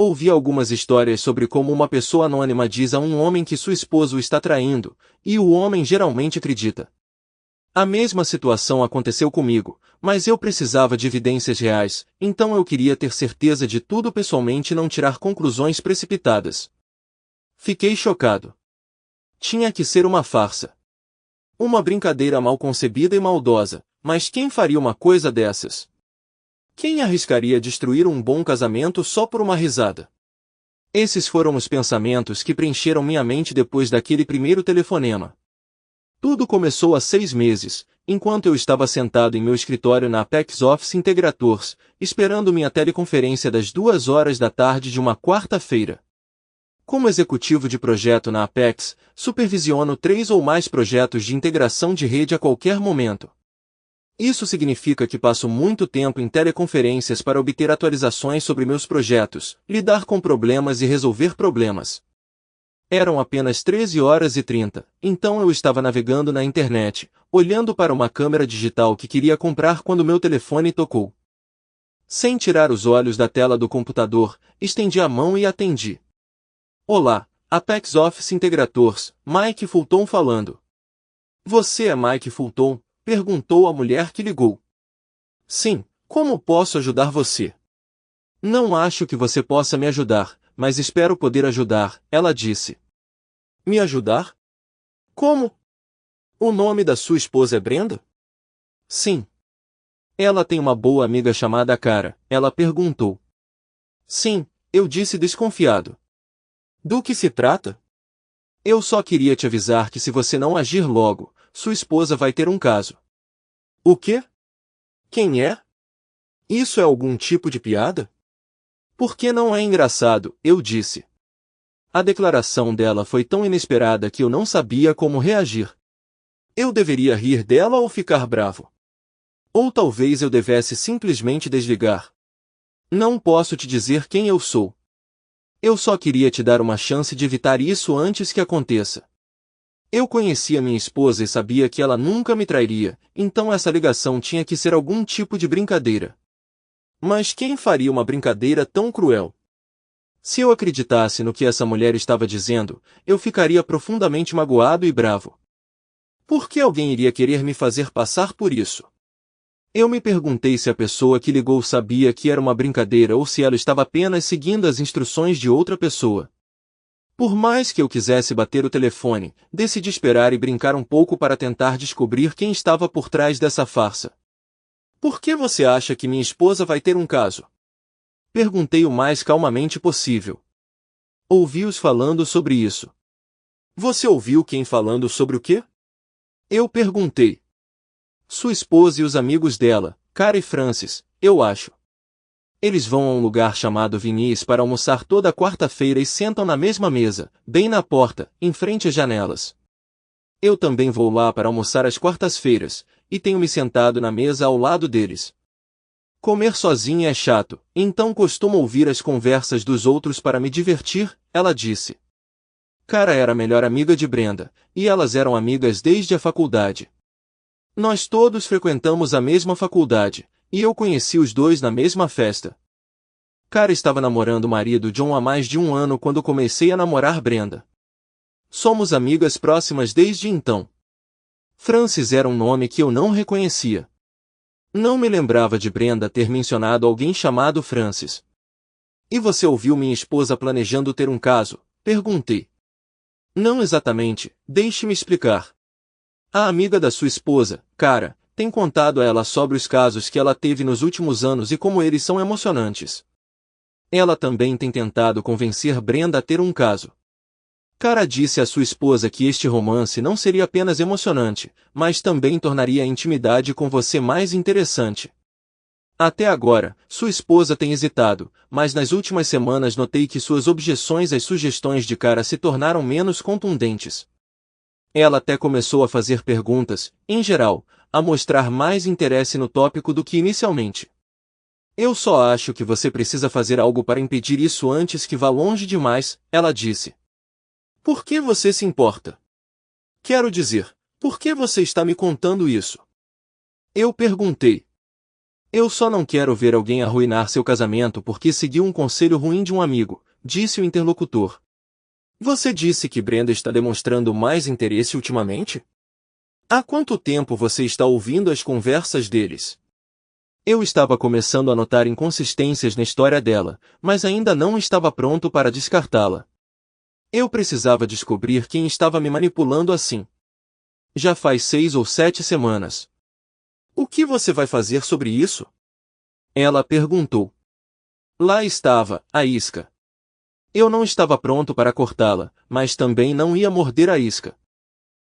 Ouvi algumas histórias sobre como uma pessoa anônima diz a um homem que sua esposa o está traindo, e o homem geralmente acredita. A mesma situação aconteceu comigo, mas eu precisava de evidências reais, então eu queria ter certeza de tudo pessoalmente e não tirar conclusões precipitadas. Fiquei chocado. Tinha que ser uma farsa. Uma brincadeira mal concebida e maldosa, mas quem faria uma coisa dessas? Quem arriscaria destruir um bom casamento só por uma risada? Esses foram os pensamentos que preencheram minha mente depois daquele primeiro telefonema. Tudo começou há 6 meses, enquanto eu estava sentado em meu escritório na Apex Office Integrators, esperando minha teleconferência das 2 horas da tarde de uma quarta-feira. Como executivo de projeto na Apex, supervisiono 3 ou mais projetos de integração de rede a qualquer momento. Isso significa que passo muito tempo em teleconferências para obter atualizações sobre meus projetos, lidar com problemas e resolver problemas. Eram apenas 13h30, então eu estava navegando na internet, olhando para uma câmera digital que queria comprar quando meu telefone tocou. Sem tirar os olhos da tela do computador, estendi a mão e atendi. Olá, Apex Office Integrators, Mike Fulton falando. Você é Mike Fulton? Perguntou a mulher que ligou. Sim, como posso ajudar você? Não acho que você possa me ajudar, mas espero poder ajudar, ela disse. Me ajudar? Como? O nome da sua esposa é Brenda? Sim. Ela tem uma boa amiga chamada Cara, ela perguntou. Sim, eu disse desconfiado. Do que se trata? Eu só queria te avisar que se você não agir logo, sua esposa vai ter um caso. O quê? Quem é? Isso é algum tipo de piada? Por que não é engraçado, eu disse. A declaração dela foi tão inesperada que eu não sabia como reagir. Eu deveria rir dela ou ficar bravo? Ou talvez eu devesse simplesmente desligar. Não posso te dizer quem eu sou. Eu só queria te dar uma chance de evitar isso antes que aconteça. Eu conhecia minha esposa e sabia que ela nunca me trairia, então essa ligação tinha que ser algum tipo de brincadeira. Mas quem faria uma brincadeira tão cruel? Se eu acreditasse no que essa mulher estava dizendo, eu ficaria profundamente magoado e bravo. Por que alguém iria querer me fazer passar por isso? Eu me perguntei se a pessoa que ligou sabia que era uma brincadeira ou se ela estava apenas seguindo as instruções de outra pessoa. Por mais que eu quisesse bater o telefone, decidi esperar e brincar um pouco para tentar descobrir quem estava por trás dessa farsa. Por que você acha que minha esposa vai ter um caso? Perguntei o mais calmamente possível. Ouvi-os falando sobre isso. Você ouviu quem falando sobre o quê? Eu perguntei. Sua esposa e os amigos dela, Cara e Francis, eu acho. Eles vão a um lugar chamado Venice para almoçar toda quarta-feira e sentam na mesma mesa, bem na porta, em frente às janelas. Eu também vou lá para almoçar às quartas-feiras, e tenho me sentado na mesa ao lado deles. Comer sozinha é chato, então costumo ouvir as conversas dos outros para me divertir, ela disse. Cara era a melhor amiga de Brenda, e elas eram amigas desde a faculdade. Nós todos frequentamos a mesma faculdade, e eu conheci os dois na mesma festa. Cara estava namorando o marido John há mais de 1 ano quando comecei a namorar Brenda. Somos amigas próximas desde então. Francis era um nome que eu não reconhecia. Não me lembrava de Brenda ter mencionado alguém chamado Francis. E você ouviu minha esposa planejando ter um caso? Perguntei. Não exatamente, deixe-me explicar. A amiga da sua esposa, Cara, tem contado a ela sobre os casos que ela teve nos últimos anos e como eles são emocionantes. Ela também tem tentado convencer Brenda a ter um caso. Cara disse à sua esposa que este romance não seria apenas emocionante, mas também tornaria a intimidade com você mais interessante. Até agora, sua esposa tem hesitado, mas nas últimas semanas notei que suas objeções às sugestões de Cara se tornaram menos contundentes. Ela até começou a fazer perguntas, em geral, a mostrar mais interesse no tópico do que inicialmente. Eu só acho que você precisa fazer algo para impedir isso antes que vá longe demais, ela disse. Por que você se importa? Quero dizer, por que você está me contando isso? Eu perguntei. Eu só não quero ver alguém arruinar seu casamento porque seguiu um conselho ruim de um amigo, disse o interlocutor. Você disse que Brenda está demonstrando mais interesse ultimamente? Há quanto tempo você está ouvindo as conversas deles? Eu estava começando a notar inconsistências na história dela, mas ainda não estava pronto para descartá-la. Eu precisava descobrir quem estava me manipulando assim. Já faz 6 ou 7 semanas. O que você vai fazer sobre isso? Ela perguntou. Lá estava, a isca. Eu não estava pronto para cortá-la, mas também não ia morder a isca.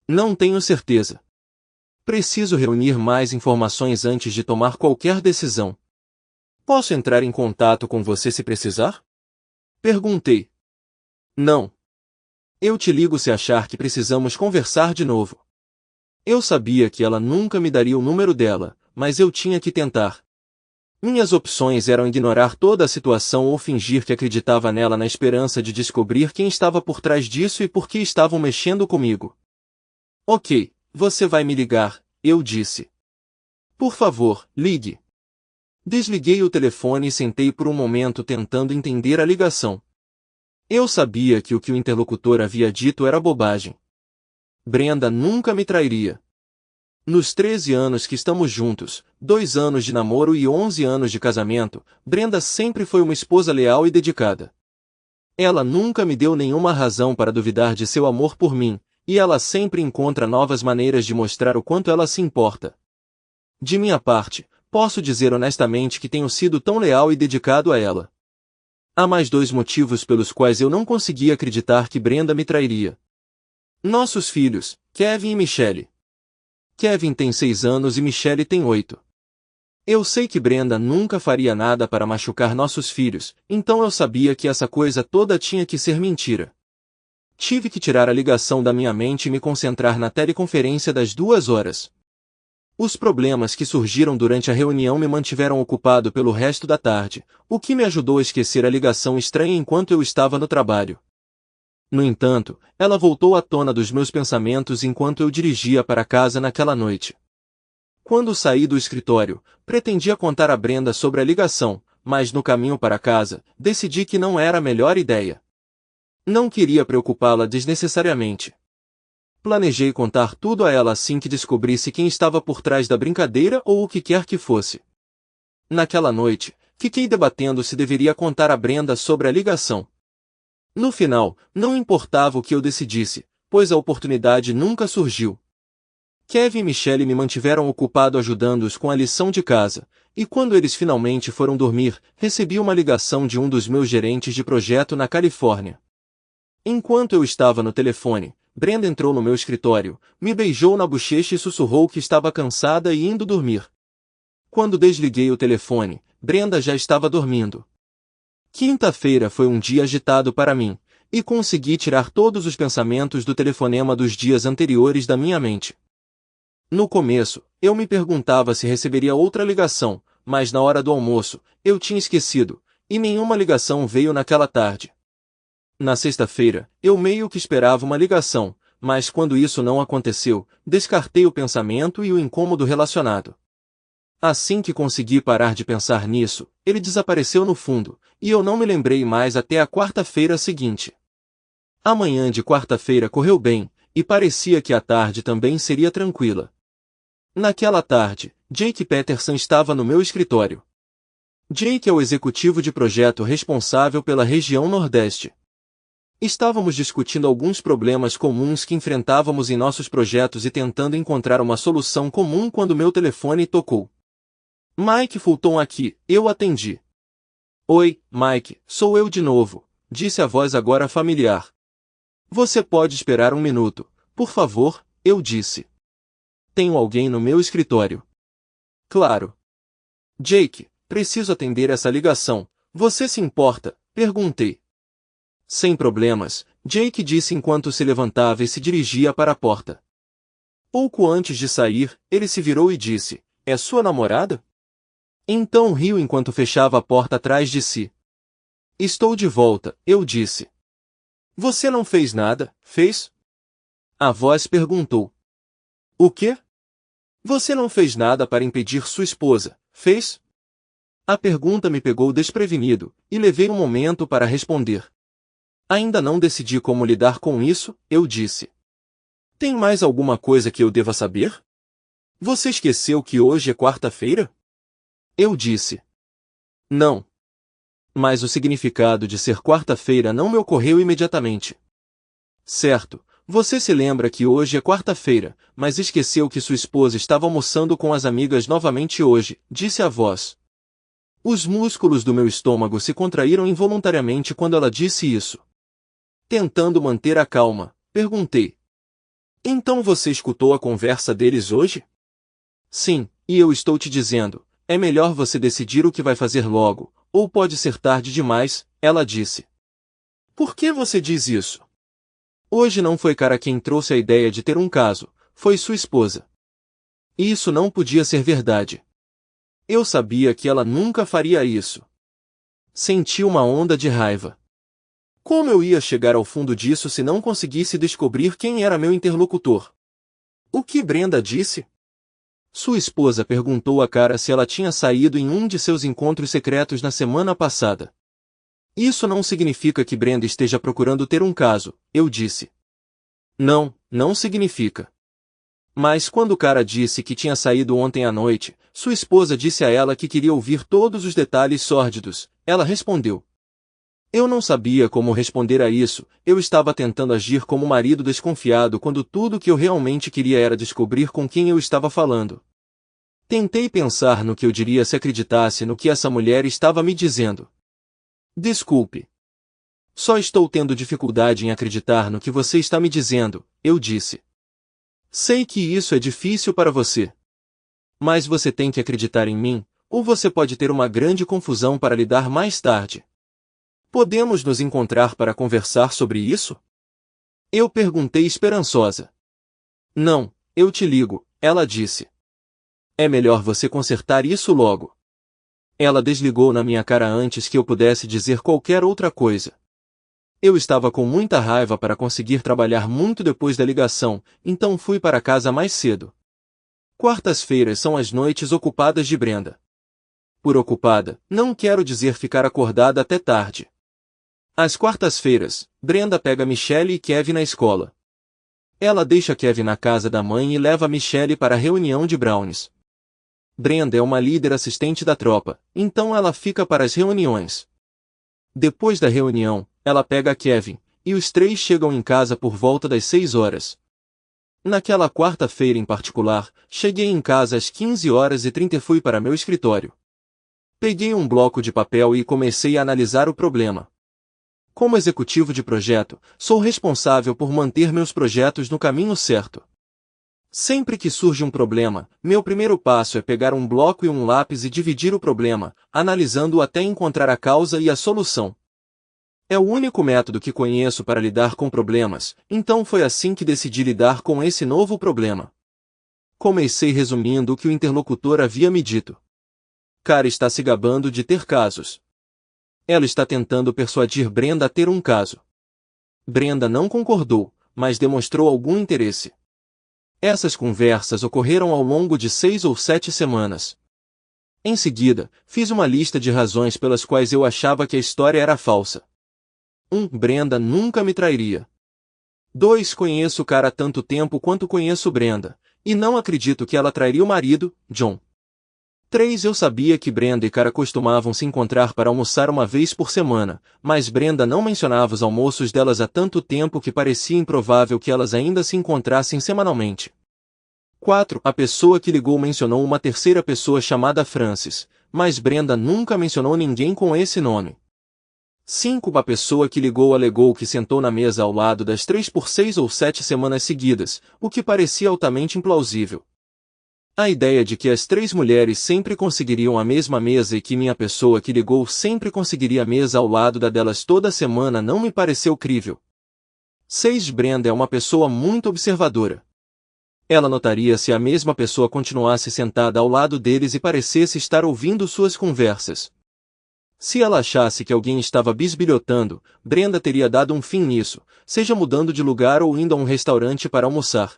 Não tenho certeza. Preciso reunir mais informações antes de tomar qualquer decisão. Posso entrar em contato com você se precisar? Perguntei. Não. Eu te ligo se achar que precisamos conversar de novo. Eu sabia que ela nunca me daria o número dela, mas eu tinha que tentar. Minhas opções eram ignorar toda a situação ou fingir que acreditava nela na esperança de descobrir quem estava por trás disso e por que estavam mexendo comigo. Ok, você vai me ligar, eu disse. Por favor, ligue. Desliguei o telefone e sentei por um momento tentando entender a ligação. Eu sabia que o interlocutor havia dito era bobagem. Brenda nunca me trairia. Nos 13 anos que estamos juntos, 2 anos de namoro e 11 anos de casamento, Brenda sempre foi uma esposa leal e dedicada. Ela nunca me deu nenhuma razão para duvidar de seu amor por mim, e ela sempre encontra novas maneiras de mostrar o quanto ela se importa. De minha parte, posso dizer honestamente que tenho sido tão leal e dedicado a ela. Há mais 2 motivos pelos quais eu não conseguia acreditar que Brenda me trairia. Nossos filhos, Kevin e Michelle. Kevin tem 6 anos e Michelle tem 8. Eu sei que Brenda nunca faria nada para machucar nossos filhos, então eu sabia que essa coisa toda tinha que ser mentira. Tive que tirar a ligação da minha mente e me concentrar na teleconferência das 2 horas. Os problemas que surgiram durante a reunião me mantiveram ocupado pelo resto da tarde, o que me ajudou a esquecer a ligação estranha enquanto eu estava no trabalho. No entanto, ela voltou à tona dos meus pensamentos enquanto eu dirigia para casa naquela noite. Quando saí do escritório, pretendia contar a Brenda sobre a ligação, mas no caminho para casa, decidi que não era a melhor ideia. Não queria preocupá-la desnecessariamente. Planejei contar tudo a ela assim que descobrisse quem estava por trás da brincadeira ou o que quer que fosse. Naquela noite, fiquei debatendo se deveria contar a Brenda sobre a ligação. No final, não importava o que eu decidisse, pois a oportunidade nunca surgiu. Kevin e Michelle me mantiveram ocupado ajudando-os com a lição de casa, e quando eles finalmente foram dormir, recebi uma ligação de um dos meus gerentes de projeto na Califórnia. Enquanto eu estava no telefone, Brenda entrou no meu escritório, me beijou na bochecha e sussurrou que estava cansada e indo dormir. Quando desliguei o telefone, Brenda já estava dormindo. Quinta-feira foi um dia agitado para mim, e consegui tirar todos os pensamentos do telefonema dos dias anteriores da minha mente. No começo, eu me perguntava se receberia outra ligação, mas na hora do almoço, eu tinha esquecido, e nenhuma ligação veio naquela tarde. Na sexta-feira, eu meio que esperava uma ligação, mas quando isso não aconteceu, descartei o pensamento e o incômodo relacionado. Assim que consegui parar de pensar nisso, ele desapareceu no fundo, e eu não me lembrei mais até a quarta-feira seguinte. A manhã de quarta-feira correu bem, e parecia que a tarde também seria tranquila. Naquela tarde, Jake Peterson estava no meu escritório. Jake é o executivo de projeto responsável pela região Nordeste. Estávamos discutindo alguns problemas comuns que enfrentávamos em nossos projetos e tentando encontrar uma solução comum quando meu telefone tocou. Mike Fulton aqui, eu atendi. Oi, Mike, sou eu de novo, disse a voz agora familiar. Você pode esperar um minuto, por favor, eu disse. Tenho alguém no meu escritório. Claro. Jake, preciso atender essa ligação, você se importa? Perguntei. Sem problemas, Jake disse enquanto se levantava e se dirigia para a porta. Pouco antes de sair, ele se virou e disse, é sua namorada? Então riu enquanto fechava a porta atrás de si. Estou de volta, eu disse. Você não fez nada, fez? A voz perguntou. O quê? Você não fez nada para impedir sua esposa, fez? A pergunta me pegou desprevenido, e levei um momento para responder. Ainda não decidi como lidar com isso, eu disse. Tem mais alguma coisa que eu deva saber? Você esqueceu que hoje é quarta-feira? Eu disse. Não. Mas o significado de ser quarta-feira não me ocorreu imediatamente. Certo, você se lembra que hoje é quarta-feira, mas esqueceu que sua esposa estava almoçando com as amigas novamente hoje, disse a voz. Os músculos do meu estômago se contraíram involuntariamente quando ela disse isso. Tentando manter a calma, perguntei. Então você escutou a conversa deles hoje? Sim, e eu estou te dizendo, é melhor você decidir o que vai fazer logo, ou pode ser tarde demais, ela disse. Por que você diz isso? Hoje não foi cara quem trouxe a ideia de ter um caso, foi sua esposa. Isso não podia ser verdade. Eu sabia que ela nunca faria isso. Senti uma onda de raiva. Como eu ia chegar ao fundo disso se não conseguisse descobrir quem era meu interlocutor? O que Brenda disse? Sua esposa perguntou a Cara se ela tinha saído em um de seus encontros secretos na semana passada. Isso não significa que Brenda esteja procurando ter um caso, eu disse. Não, não significa. Mas quando Cara disse que tinha saído ontem à noite, sua esposa disse a ela que queria ouvir todos os detalhes sórdidos. Ela respondeu. Eu não sabia como responder a isso, eu estava tentando agir como marido desconfiado quando tudo que eu realmente queria era descobrir com quem eu estava falando. Tentei pensar no que eu diria se acreditasse no que essa mulher estava me dizendo. Desculpe. Só estou tendo dificuldade em acreditar no que você está me dizendo, eu disse. Sei que isso é difícil para você. Mas você tem que acreditar em mim, ou você pode ter uma grande confusão para lidar mais tarde. Podemos nos encontrar para conversar sobre isso? Eu perguntei esperançosa. Não, eu te ligo, ela disse. É melhor você consertar isso logo. Ela desligou na minha cara antes que eu pudesse dizer qualquer outra coisa. Eu estava com muita raiva para conseguir trabalhar muito depois da ligação, então fui para casa mais cedo. Quartas-feiras são as noites ocupadas de Brenda. Por ocupada, não quero dizer ficar acordada até tarde. Às quartas-feiras, Brenda pega Michelle e Kevin na escola. Ela deixa Kevin na casa da mãe e leva Michelle para a reunião de brownies. Brenda é uma líder assistente da tropa, então ela fica para as reuniões. Depois da reunião, ela pega Kevin, e os três chegam em casa por volta das 6 horas. Naquela quarta-feira em particular, cheguei em casa às 15h30 e fui para meu escritório. Peguei um bloco de papel e comecei a analisar o problema. Como executivo de projeto, sou responsável por manter meus projetos no caminho certo. Sempre que surge um problema, meu primeiro passo é pegar um bloco e um lápis e dividir o problema, analisando-o até encontrar a causa e a solução. É o único método que conheço para lidar com problemas, então foi assim que decidi lidar com esse novo problema. Comecei resumindo o que o interlocutor havia me dito. Cara está se gabando de ter casos. Ela está tentando persuadir Brenda a ter um caso. Brenda não concordou, mas demonstrou algum interesse. Essas conversas ocorreram ao longo de 6 ou 7 semanas. Em seguida, fiz uma lista de razões pelas quais eu achava que a história era falsa. 1. Brenda nunca me trairia. 2. Conheço o cara há tanto tempo quanto conheço Brenda, e não acredito que ela trairia o marido, John. 3. Eu sabia que Brenda e Cara costumavam se encontrar para almoçar uma vez por semana, mas Brenda não mencionava os almoços delas há tanto tempo que parecia improvável que elas ainda se encontrassem semanalmente. 4. A pessoa que ligou mencionou uma terceira pessoa chamada Francis, mas Brenda nunca mencionou ninguém com esse nome. 5. A pessoa que ligou alegou que sentou na mesa ao lado das 3 por 6 ou 7 semanas seguidas, o que parecia altamente implausível. A ideia de que as 3 mulheres sempre conseguiriam a mesma mesa e que minha pessoa que ligou sempre conseguiria a mesa ao lado da delas toda semana não me pareceu crível. 6. Brenda é uma pessoa muito observadora. Ela notaria se a mesma pessoa continuasse sentada ao lado deles e parecesse estar ouvindo suas conversas. Se ela achasse que alguém estava bisbilhotando, Brenda teria dado um fim nisso, seja mudando de lugar ou indo a um restaurante para almoçar.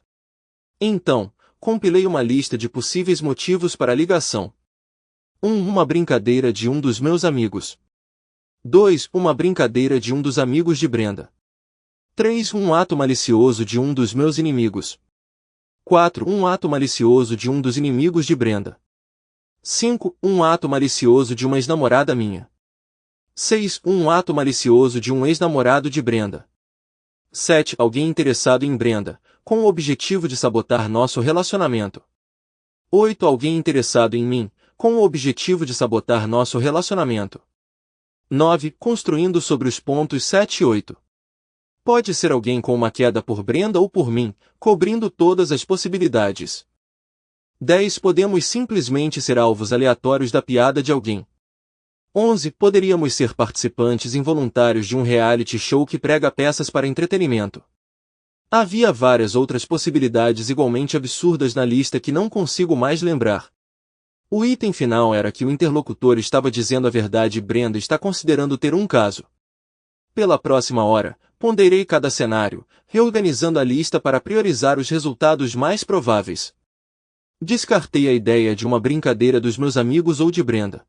Então, compilei uma lista de possíveis motivos para a ligação. Uma brincadeira de um dos meus amigos. 2. Uma brincadeira de um dos amigos de Brenda. 3. Um ato malicioso de um dos meus inimigos. 4. Um ato malicioso de um dos inimigos de Brenda. 5. Um ato malicioso de uma ex-namorada minha. 6. Um ato malicioso de um ex-namorado de Brenda. 7. Alguém interessado em Brenda, com o objetivo de sabotar nosso relacionamento. 8. Alguém interessado em mim, com o objetivo de sabotar nosso relacionamento. 9. Construindo sobre os pontos 7 e 8. Pode ser alguém com uma queda por Brenda ou por mim, cobrindo todas as possibilidades. 10. Podemos simplesmente ser alvos aleatórios da piada de alguém. 11. Poderíamos ser participantes involuntários de um reality show que prega peças para entretenimento. Havia várias outras possibilidades igualmente absurdas na lista que não consigo mais lembrar. O item final era que o interlocutor estava dizendo a verdade e Brenda está considerando ter um caso. Pela próxima hora, ponderei cada cenário, reorganizando a lista para priorizar os resultados mais prováveis. Descartei a ideia de uma brincadeira dos meus amigos ou de Brenda.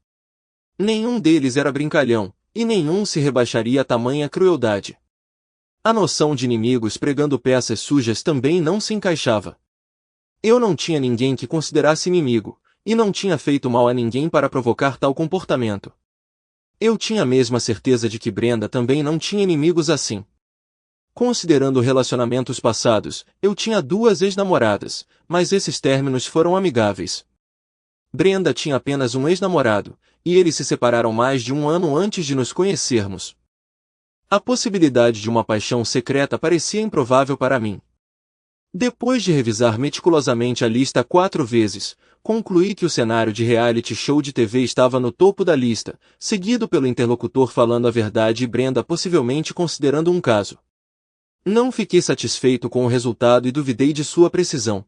Nenhum deles era brincalhão, e nenhum se rebaixaria a tamanha crueldade. A noção de inimigos pregando peças sujas também não se encaixava. Eu não tinha ninguém que considerasse inimigo, e não tinha feito mal a ninguém para provocar tal comportamento. Eu tinha a mesma certeza de que Brenda também não tinha inimigos assim. Considerando relacionamentos passados, eu tinha 2 ex-namoradas, mas esses términos foram amigáveis. Brenda tinha apenas um ex-namorado, e eles se separaram mais de um ano antes de nos conhecermos. A possibilidade de uma paixão secreta parecia improvável para mim. Depois de revisar meticulosamente a lista 4 vezes, concluí que o cenário de reality show de TV estava no topo da lista, seguido pelo interlocutor falando a verdade e Brenda possivelmente considerando um caso. Não fiquei satisfeito com o resultado e duvidei de sua precisão.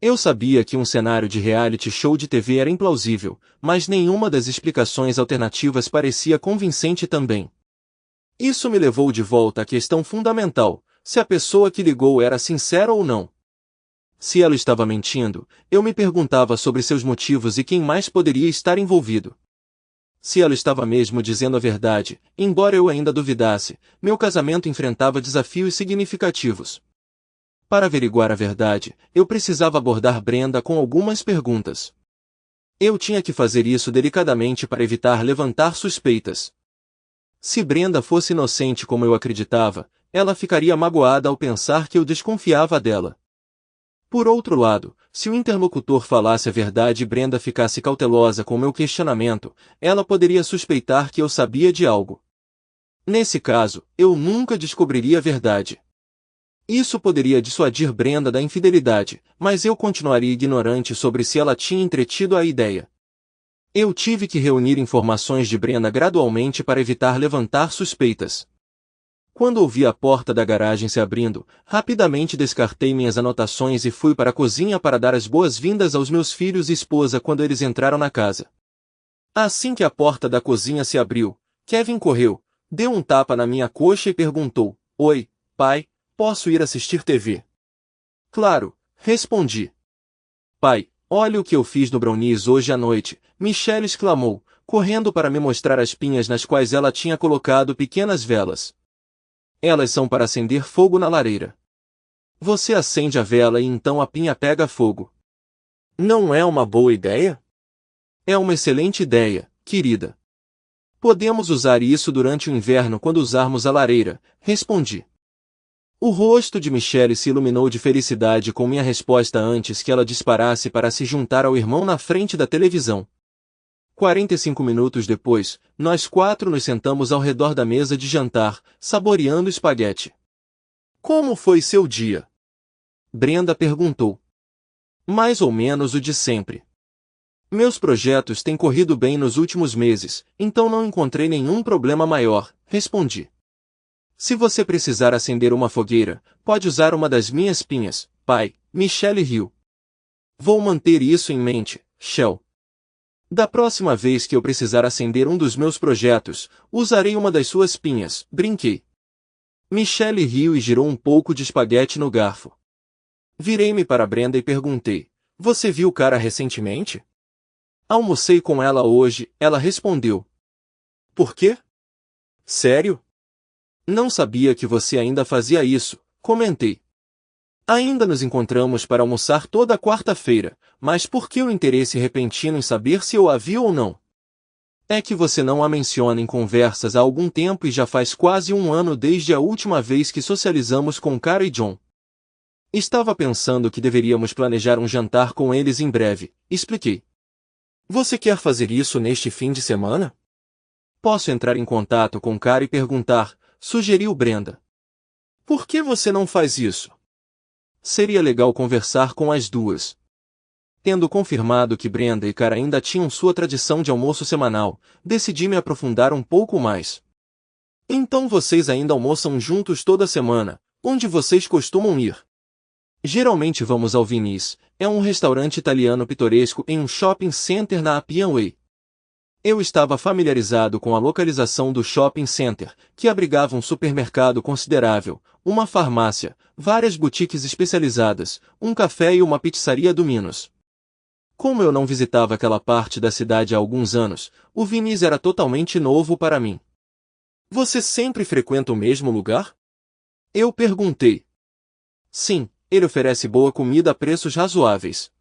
Eu sabia que um cenário de reality show de TV era implausível, mas nenhuma das explicações alternativas parecia convincente também. Isso me levou de volta à questão fundamental: se a pessoa que ligou era sincera ou não. Se ela estava mentindo, eu me perguntava sobre seus motivos e quem mais poderia estar envolvido. Se ela estava mesmo dizendo a verdade, embora eu ainda duvidasse, meu casamento enfrentava desafios significativos. Para averiguar a verdade, eu precisava abordar Brenda com algumas perguntas. Eu tinha que fazer isso delicadamente para evitar levantar suspeitas. Se Brenda fosse inocente como eu acreditava, ela ficaria magoada ao pensar que eu desconfiava dela. Por outro lado, se o interlocutor falasse a verdade e Brenda ficasse cautelosa com meu questionamento, ela poderia suspeitar que eu sabia de algo. Nesse caso, eu nunca descobriria a verdade. Isso poderia dissuadir Brenda da infidelidade, mas eu continuaria ignorante sobre se ela tinha entretido a ideia. Eu tive que reunir informações de Brenda gradualmente para evitar levantar suspeitas. Quando ouvi a porta da garagem se abrindo, rapidamente descartei minhas anotações e fui para a cozinha para dar as boas-vindas aos meus filhos e esposa quando eles entraram na casa. Assim que a porta da cozinha se abriu, Kevin correu, deu um tapa na minha coxa e perguntou: "Oi, pai, posso ir assistir TV?" "Claro", respondi. "Pai, olha o que eu fiz no brownies hoje à noite", Michelle exclamou, correndo para me mostrar as pinhas nas quais ela tinha colocado pequenas velas. "Elas são para acender fogo na lareira. Você acende a vela e então a pinha pega fogo." "Não é uma boa ideia?" "É uma excelente ideia, querida. Podemos usar isso durante o inverno quando usarmos a lareira", respondi. O rosto de Michelle se iluminou de felicidade com minha resposta antes que ela disparasse para se juntar ao irmão na frente da televisão. 45 minutos depois, nós 4 nos sentamos ao redor da mesa de jantar, saboreando espaguete. "Como foi seu dia?" Brenda perguntou. "Mais ou menos o de sempre. Meus projetos têm corrido bem nos últimos meses, então não encontrei nenhum problema maior", respondi. "Se você precisar acender uma fogueira, pode usar uma das minhas pinhas, pai", Michelle riu. "Vou manter isso em mente, Shell. Da próxima vez que eu precisar acender um dos meus projetos, usarei uma das suas pinhas", brinquei. Michelle riu e girou um pouco de espaguete no garfo. Virei-me para Brenda e perguntei: "Você viu o cara recentemente?" Almocei com ela hoje, ela respondeu. Por quê? Sério? Não sabia que você ainda fazia isso, comentei. Ainda nos encontramos para almoçar toda quarta-feira, mas por que o interesse repentino em saber se eu a vi ou não? É que você não a menciona em conversas há algum tempo e já faz quase um ano desde a última vez que socializamos com Cara e John. Estava pensando que deveríamos planejar um jantar com eles em breve, expliquei. Você quer fazer isso neste fim de semana? Posso entrar em contato com Cara e perguntar, sugeriu Brenda. Por que você não faz isso? Seria legal conversar com as duas. Tendo confirmado que Brenda e Cara ainda tinham sua tradição de almoço semanal, decidi me aprofundar um pouco mais. Então vocês ainda almoçam juntos toda semana, onde vocês costumam ir? Geralmente vamos ao Venice, é um restaurante italiano pitoresco em um shopping center na Appian Way. Eu estava familiarizado com a localização do shopping center, que abrigava um supermercado considerável, uma farmácia, várias boutiques especializadas, um café e uma pizzaria do Minos. Como eu não visitava aquela parte da cidade há alguns anos, o Venice era totalmente novo para mim. Você sempre frequenta o mesmo lugar? Eu perguntei. Sim, ele oferece boa comida a preços razoáveis.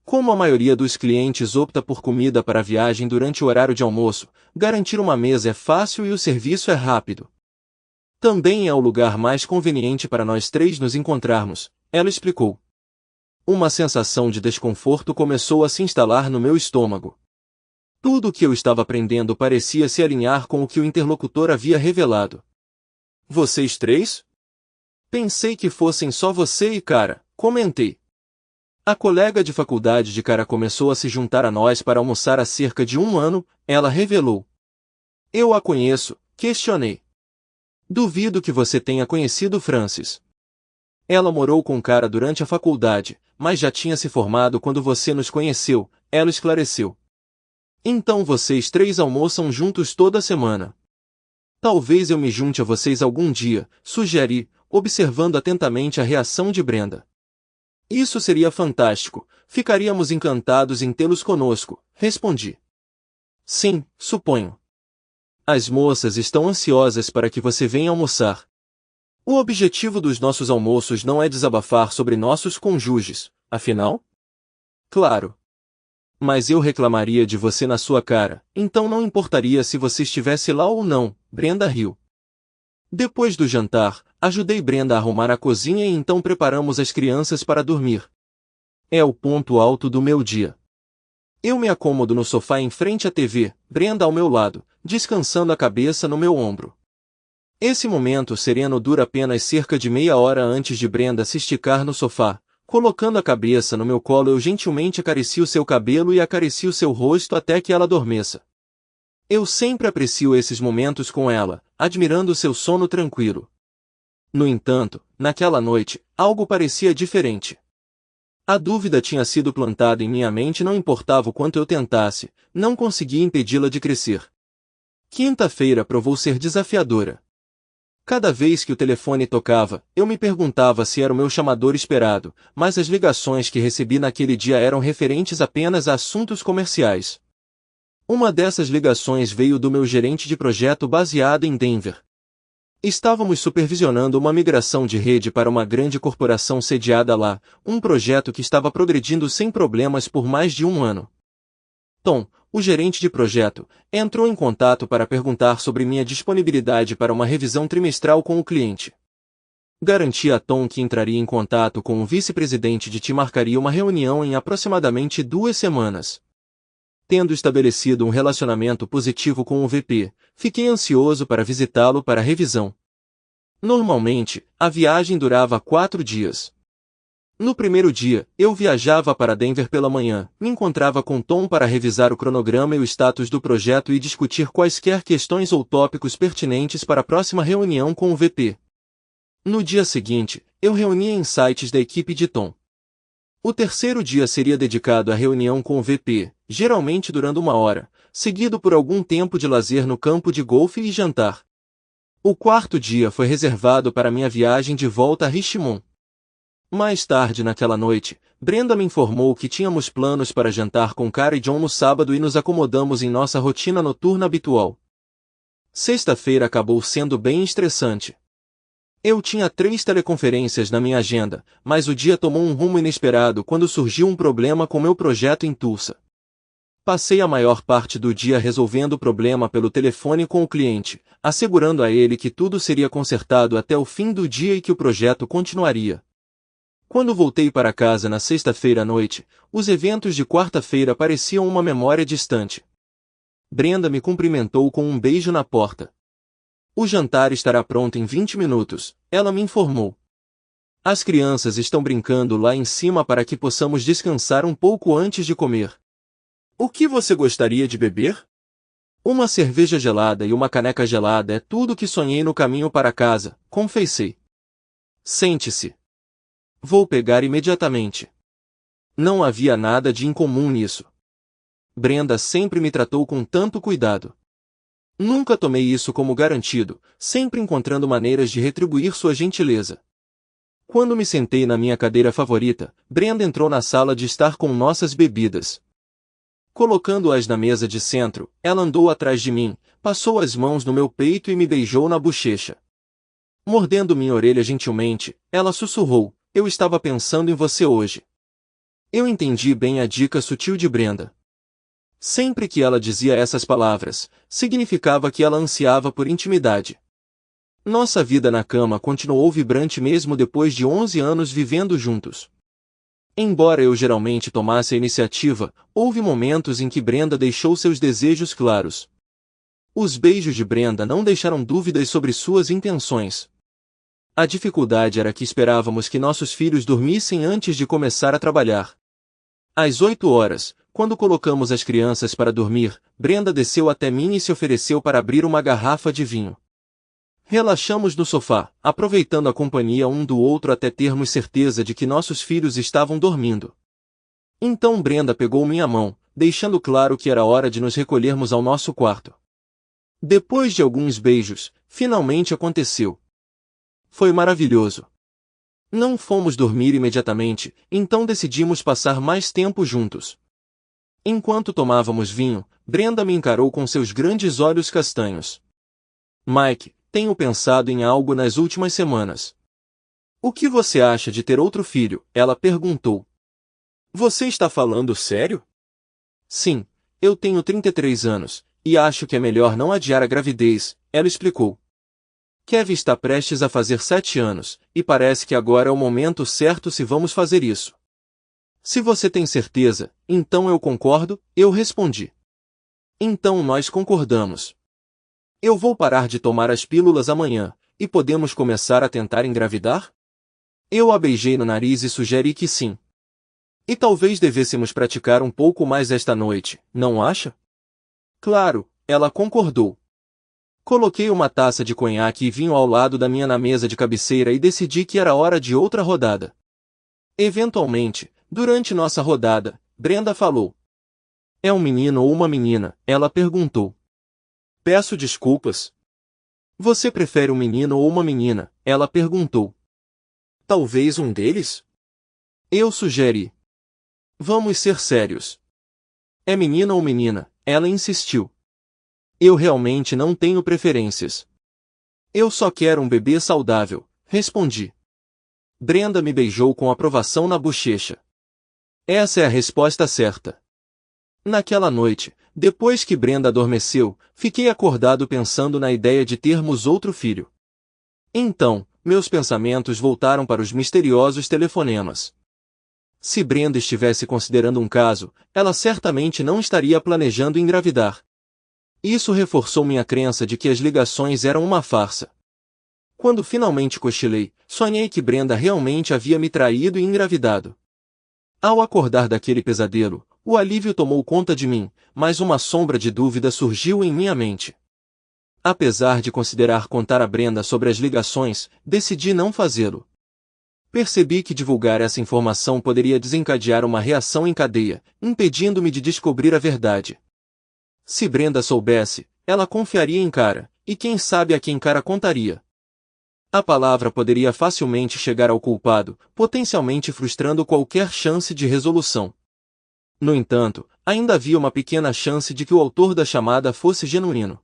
Como a maioria dos clientes opta por comida para a viagem durante o horário de almoço, garantir uma mesa é fácil e o serviço é rápido. Também é o lugar mais conveniente para nós três nos encontrarmos, ela explicou. Uma sensação de desconforto começou a se instalar no meu estômago. Tudo o que eu estava aprendendo parecia se alinhar com o que o interlocutor havia revelado. Vocês três? Pensei que fossem só você e Cara, comentei. A colega de faculdade de Cara começou a se juntar a nós para almoçar há cerca de um ano, ela revelou. Eu a conheço, questionei. Duvido que você tenha conhecido Francis. Ela morou com Cara durante a faculdade, mas já tinha se formado quando você nos conheceu, ela esclareceu. Então vocês três almoçam juntos toda semana. Talvez eu me junte a vocês algum dia, sugeri, observando atentamente a reação de Brenda. Isso seria fantástico, ficaríamos encantados em tê-los conosco, respondi. Sim, suponho. As moças estão ansiosas para que você venha almoçar. O objetivo dos nossos almoços não é desabafar sobre nossos cônjuges, afinal? Claro. Mas eu reclamaria de você na sua cara, então não importaria se você estivesse lá ou não, Brenda riu. Depois do jantar, ajudei Brenda a arrumar a cozinha e então preparamos as crianças para dormir. É o ponto alto do meu dia. Eu me acomodo no sofá em frente à TV, Brenda ao meu lado, descansando a cabeça no meu ombro. Esse momento sereno dura apenas cerca de meia hora antes de Brenda se esticar no sofá. Colocando a cabeça no meu colo, eu gentilmente acaricio seu cabelo e acaricio seu rosto até que ela adormeça. Eu sempre aprecio esses momentos com ela, admirando seu sono tranquilo. No entanto, naquela noite, algo parecia diferente. A dúvida tinha sido plantada em minha mente e não importava o quanto eu tentasse, não conseguia impedi-la de crescer. Quinta-feira provou ser desafiadora. Cada vez que o telefone tocava, eu me perguntava se era o meu chamador esperado, mas as ligações que recebi naquele dia eram referentes apenas a assuntos comerciais. Uma dessas ligações veio do meu gerente de projeto baseado em Denver. Estávamos supervisionando uma migração de rede para uma grande corporação sediada lá, um projeto que estava progredindo sem problemas por mais de um ano. Tom, o gerente de projeto, entrou em contato para perguntar sobre minha disponibilidade para uma revisão trimestral com o cliente. Garanti a Tom que entraria em contato com o vice-presidente de e marcaria uma reunião em aproximadamente 2 semanas. Tendo estabelecido um relacionamento positivo com o VP, fiquei ansioso para visitá-lo para a revisão. Normalmente, a viagem durava 4 dias. No primeiro dia, eu viajava para Denver pela manhã, me encontrava com Tom para revisar o cronograma e o status do projeto e discutir quaisquer questões ou tópicos pertinentes para a próxima reunião com o VP. No dia seguinte, eu reunia insights da equipe de Tom. O terceiro dia seria dedicado à reunião com o VP, geralmente durando 1 hora, seguido por algum tempo de lazer no campo de golfe e jantar. O quarto dia foi reservado para minha viagem de volta a Richmond. Mais tarde naquela noite, Brenda me informou que tínhamos planos para jantar com Cara e John no sábado e nos acomodamos em nossa rotina noturna habitual. Sexta-feira acabou sendo bem estressante. Eu tinha 3 teleconferências na minha agenda, mas o dia tomou um rumo inesperado quando surgiu um problema com meu projeto em Tulsa. Passei a maior parte do dia resolvendo o problema pelo telefone com o cliente, assegurando a ele que tudo seria consertado até o fim do dia e que o projeto continuaria. Quando voltei para casa na sexta-feira à noite, os eventos de quarta-feira pareciam uma memória distante. Brenda me cumprimentou com um beijo na porta. O jantar estará pronto em 20 minutos, ela me informou. As crianças estão brincando lá em cima para que possamos descansar um pouco antes de comer. O que você gostaria de beber? Uma cerveja gelada e uma caneca gelada é tudo que sonhei no caminho para casa, confessei. Sente-se. Vou pegar imediatamente. Não havia nada de incomum nisso. Brenda sempre me tratou com tanto cuidado. Nunca tomei isso como garantido, sempre encontrando maneiras de retribuir sua gentileza. Quando me sentei na minha cadeira favorita, Brenda entrou na sala de estar com nossas bebidas. Colocando-as na mesa de centro, ela andou atrás de mim, passou as mãos no meu peito e me beijou na bochecha. Mordendo minha orelha gentilmente, ela sussurrou: "Eu estava pensando em você hoje." Eu entendi bem a dica sutil de Brenda. Sempre que ela dizia essas palavras, significava que ela ansiava por intimidade. Nossa vida na cama continuou vibrante mesmo depois de 11 anos vivendo juntos. Embora eu geralmente tomasse a iniciativa, houve momentos em que Brenda deixou seus desejos claros. Os beijos de Brenda não deixaram dúvidas sobre suas intenções. A dificuldade era que esperávamos que nossos filhos dormissem antes de começar a trabalhar. Às 8 horas, quando colocamos as crianças para dormir, Brenda desceu até mim e se ofereceu para abrir uma garrafa de vinho. Relaxamos no sofá, aproveitando a companhia um do outro até termos certeza de que nossos filhos estavam dormindo. Então Brenda pegou minha mão, deixando claro que era hora de nos recolhermos ao nosso quarto. Depois de alguns beijos, finalmente aconteceu. Foi maravilhoso. Não fomos dormir imediatamente, então decidimos passar mais tempo juntos. Enquanto tomávamos vinho, Brenda me encarou com seus grandes olhos castanhos. "Mike, tenho pensado em algo nas últimas semanas." "O que você acha de ter outro filho?" ela perguntou. "Você está falando sério?" "Sim, eu tenho 33 anos, e acho que é melhor não adiar a gravidez", ela explicou. "Kevin está prestes a fazer 7 anos, e parece que agora é o momento certo se vamos fazer isso." "Se você tem certeza, então eu concordo", eu respondi. "Então nós concordamos. Eu vou parar de tomar as pílulas amanhã, e podemos começar a tentar engravidar?" Eu a beijei no nariz e sugeri que sim. "E talvez devêssemos praticar um pouco mais esta noite, não acha?" "Claro", ela concordou. Coloquei uma taça de conhaque e vinho ao lado da minha na mesa de cabeceira e decidi que era hora de outra rodada. Eventualmente, durante nossa rodada, Brenda falou. "É um menino ou uma menina?" ela perguntou. "Peço desculpas." "Você prefere um menino ou uma menina?" ela perguntou. "Talvez um deles?" eu sugeri. "Vamos ser sérios." "É menina ou menina?" ela insistiu. "Eu realmente não tenho preferências. Eu só quero um bebê saudável", respondi. Brenda me beijou com aprovação na bochecha. Essa é a resposta certa. Naquela noite, depois que Brenda adormeceu, fiquei acordado pensando na ideia de termos outro filho. Então, meus pensamentos voltaram para os misteriosos telefonemas. Se Brenda estivesse considerando um caso, ela certamente não estaria planejando engravidar. Isso reforçou minha crença de que as ligações eram uma farsa. Quando finalmente cochilei, sonhei que Brenda realmente havia me traído e engravidado. Ao acordar daquele pesadelo, o alívio tomou conta de mim, mas uma sombra de dúvida surgiu em minha mente. Apesar de considerar contar a Brenda sobre as ligações, decidi não fazê-lo. Percebi que divulgar essa informação poderia desencadear uma reação em cadeia, impedindo-me de descobrir a verdade. Se Brenda soubesse, ela confiaria em Cara, e quem sabe a quem Cara contaria. A palavra poderia facilmente chegar ao culpado, potencialmente frustrando qualquer chance de resolução. No entanto, ainda havia uma pequena chance de que o autor da chamada fosse genuíno.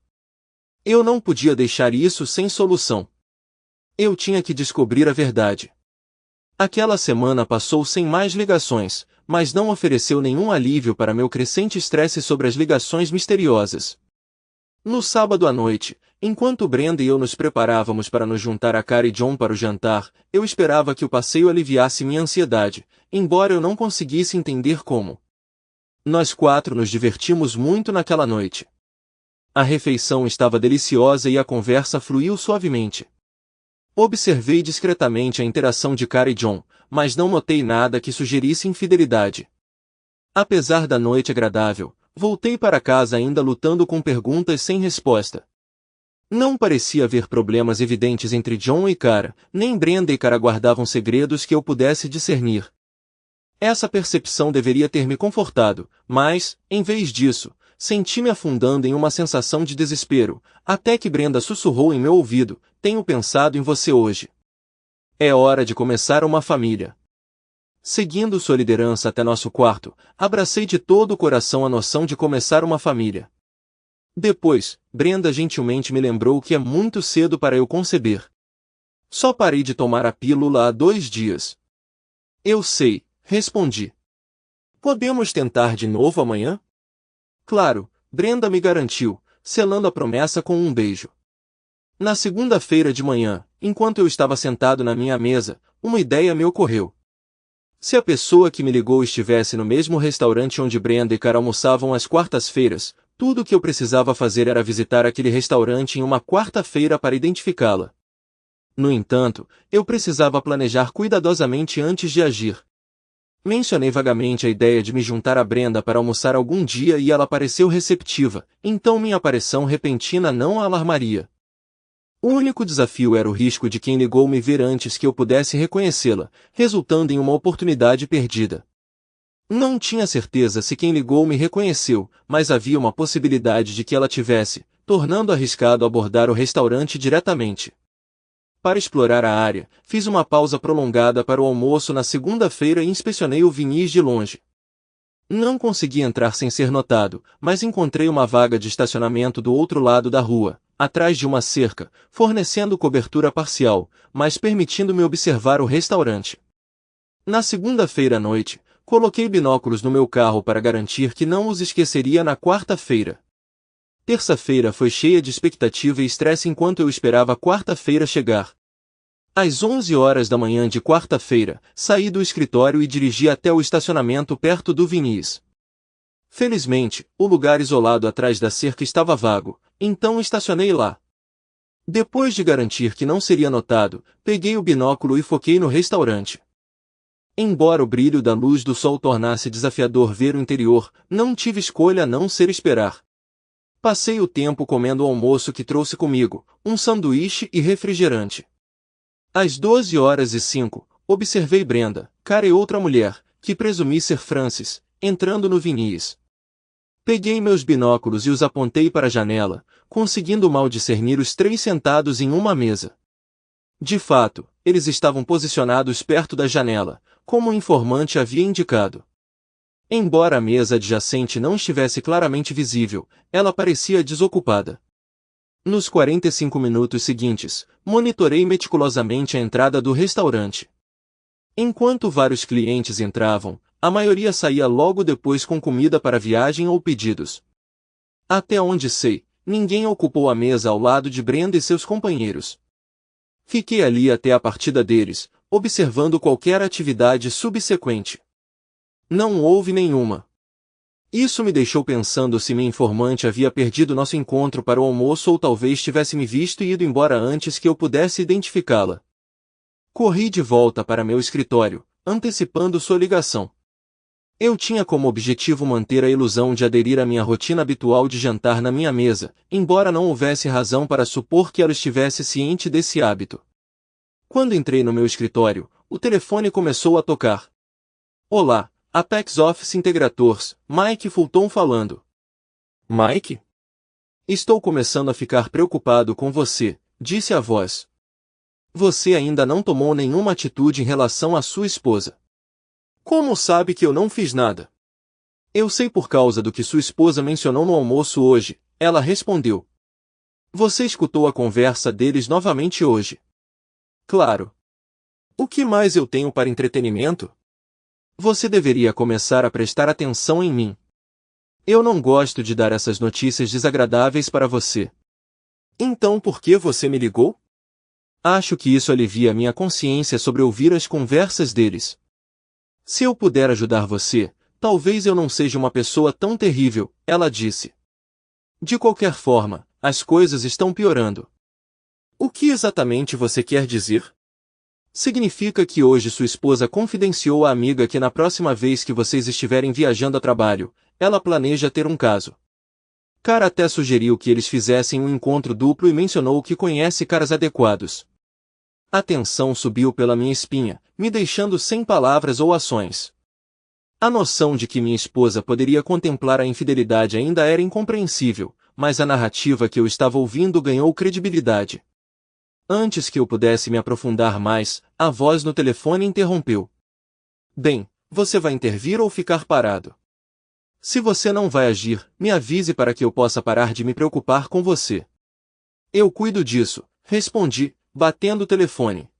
Eu não podia deixar isso sem solução. Eu tinha que descobrir a verdade. Aquela semana passou sem mais ligações, mas não ofereceu nenhum alívio para meu crescente estresse sobre as ligações misteriosas. No sábado à noite, enquanto Brenda e eu nos preparávamos para nos juntar a Cara e John para o jantar, eu esperava que o passeio aliviasse minha ansiedade, embora eu não conseguisse entender como. Nós quatro nos divertimos muito naquela noite. A refeição estava deliciosa e a conversa fluiu suavemente. Observei discretamente a interação de Cara e John, mas não notei nada que sugerisse infidelidade. Apesar da noite agradável, voltei para casa ainda lutando com perguntas sem resposta. Não parecia haver problemas evidentes entre John e Cara, nem Brenda e Cara guardavam segredos que eu pudesse discernir. Essa percepção deveria ter me confortado, mas, em vez disso, senti-me afundando em uma sensação de desespero, até que Brenda sussurrou em meu ouvido: "Tenho pensado em você hoje. É hora de começar uma família." Seguindo sua liderança até nosso quarto, abracei de todo o coração a noção de começar uma família. Depois, Brenda gentilmente me lembrou que é muito cedo para eu conceber. Só parei de tomar a pílula há 2 dias. Eu sei, respondi. Podemos tentar de novo amanhã? Claro, Brenda me garantiu, selando a promessa com um beijo. Na segunda-feira de manhã, enquanto eu estava sentado na minha mesa, uma ideia me ocorreu. Se a pessoa que me ligou estivesse no mesmo restaurante onde Brenda e Cara almoçavam às quartas-feiras, tudo o que eu precisava fazer era visitar aquele restaurante em uma quarta-feira para identificá-la. No entanto, eu precisava planejar cuidadosamente antes de agir. Mencionei vagamente a ideia de me juntar a Brenda para almoçar algum dia e ela pareceu receptiva, então minha aparição repentina não a alarmaria. O único desafio era o risco de quem ligou me ver antes que eu pudesse reconhecê-la, resultando em uma oportunidade perdida. Não tinha certeza se quem ligou me reconheceu, mas havia uma possibilidade de que ela tivesse, tornando arriscado abordar o restaurante diretamente. Para explorar a área, fiz uma pausa prolongada para o almoço na segunda-feira e inspecionei o Vinícius de longe. Não consegui entrar sem ser notado, mas encontrei uma vaga de estacionamento do outro lado da rua, atrás de uma cerca, fornecendo cobertura parcial, mas permitindo-me observar o restaurante. Na segunda-feira à noite, coloquei binóculos no meu carro para garantir que não os esqueceria na quarta-feira. Terça-feira foi cheia de expectativa e estresse enquanto eu esperava a quarta-feira chegar. Às 11 horas da manhã de quarta-feira, saí do escritório e dirigi até o estacionamento perto do Vinícius. Felizmente, o lugar isolado atrás da cerca estava vago, então estacionei lá. Depois de garantir que não seria notado, peguei o binóculo e foquei no restaurante. Embora o brilho da luz do sol tornasse desafiador ver o interior, não tive escolha a não ser esperar. Passei o tempo comendo o almoço que trouxe comigo, um sanduíche e refrigerante. Às 12h05, observei Brenda, Cara e outra mulher, que presumi ser Frances, entrando no Vinícius. Peguei meus binóculos e os apontei para a janela, conseguindo mal discernir os 3 sentados em uma mesa. De fato, eles estavam posicionados perto da janela, como o informante havia indicado. Embora a mesa adjacente não estivesse claramente visível, ela parecia desocupada. Nos 45 minutos seguintes, monitorei meticulosamente a entrada do restaurante. Enquanto vários clientes entravam, a maioria saía logo depois com comida para viagem ou pedidos. Até onde sei, ninguém ocupou a mesa ao lado de Brenda e seus companheiros. Fiquei ali até a partida deles, observando qualquer atividade subsequente. Não houve nenhuma. Isso me deixou pensando se minha informante havia perdido nosso encontro para o almoço ou talvez tivesse me visto e ido embora antes que eu pudesse identificá-la. Corri de volta para meu escritório, antecipando sua ligação. Eu tinha como objetivo manter a ilusão de aderir à minha rotina habitual de jantar na minha mesa, embora não houvesse razão para supor que ela estivesse ciente desse hábito. Quando entrei no meu escritório, o telefone começou a tocar. Olá, Apex Office Integrators, Mike Fulton falando. Mike? Estou começando a ficar preocupado com você, disse a voz. Você ainda não tomou nenhuma atitude em relação à sua esposa. Como sabe que eu não fiz nada? Eu sei por causa do que sua esposa mencionou no almoço hoje, ela respondeu. Você escutou a conversa deles novamente hoje? Claro. O que mais eu tenho para entretenimento? Você deveria começar a prestar atenção em mim. Eu não gosto de dar essas notícias desagradáveis para você. Então por que você me ligou? Acho que isso alivia minha consciência sobre ouvir as conversas deles. Se eu puder ajudar você, talvez eu não seja uma pessoa tão terrível, ela disse. De qualquer forma, as coisas estão piorando. O que exatamente você quer dizer? Significa que hoje sua esposa confidenciou à amiga que na próxima vez que vocês estiverem viajando a trabalho, ela planeja ter um caso. Cara até sugeriu que eles fizessem um encontro duplo e mencionou que conhece caras adequados. A tensão subiu pela minha espinha, me deixando sem palavras ou ações. A noção de que minha esposa poderia contemplar a infidelidade ainda era incompreensível, mas a narrativa que eu estava ouvindo ganhou credibilidade. Antes que eu pudesse me aprofundar mais, a voz no telefone interrompeu. Bem, você vai intervir ou ficar parado? Se você não vai agir, me avise para que eu possa parar de me preocupar com você. Eu cuido disso, respondi, batendo o telefone.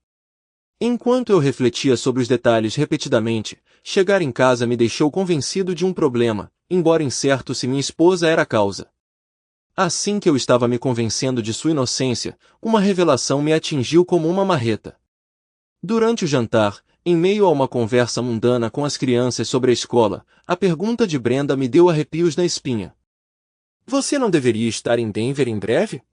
Enquanto eu refletia sobre os detalhes repetidamente, chegar em casa me deixou convencido de um problema, embora incerto se minha esposa era a causa. Assim que eu estava me convencendo de sua inocência, uma revelação me atingiu como uma marreta. Durante o jantar, em meio a uma conversa mundana com as crianças sobre a escola, a pergunta de Brenda me deu arrepios na espinha. Você não deveria estar em Denver em breve?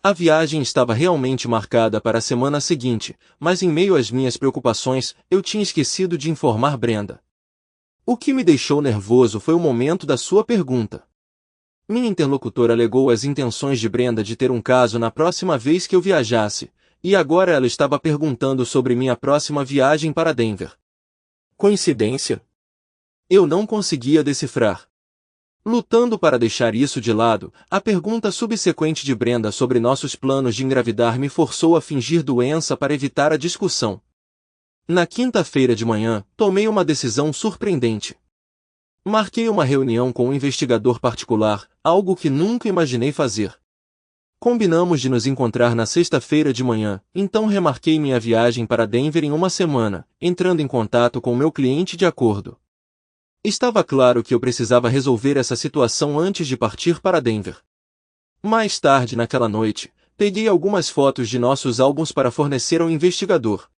A viagem estava realmente marcada para a semana seguinte, mas em meio às minhas preocupações, eu tinha esquecido de informar Brenda. O que me deixou nervoso foi o momento da sua pergunta. Minha interlocutora alegou as intenções de Brenda de ter um caso na próxima vez que eu viajasse, e agora ela estava perguntando sobre minha próxima viagem para Denver. Coincidência? Eu não conseguia decifrar. Lutando para deixar isso de lado, a pergunta subsequente de Brenda sobre nossos planos de engravidar me forçou a fingir doença para evitar a discussão. Na quinta-feira de manhã, tomei uma decisão surpreendente. Marquei uma reunião com um investigador particular, algo que nunca imaginei fazer. Combinamos de nos encontrar na sexta-feira de manhã, então remarquei minha viagem para Denver em uma semana, entrando em contato com meu cliente de acordo. Estava claro que eu precisava resolver essa situação antes de partir para Denver. Mais tarde naquela noite, peguei algumas fotos de nossos álbuns para fornecer ao investigador.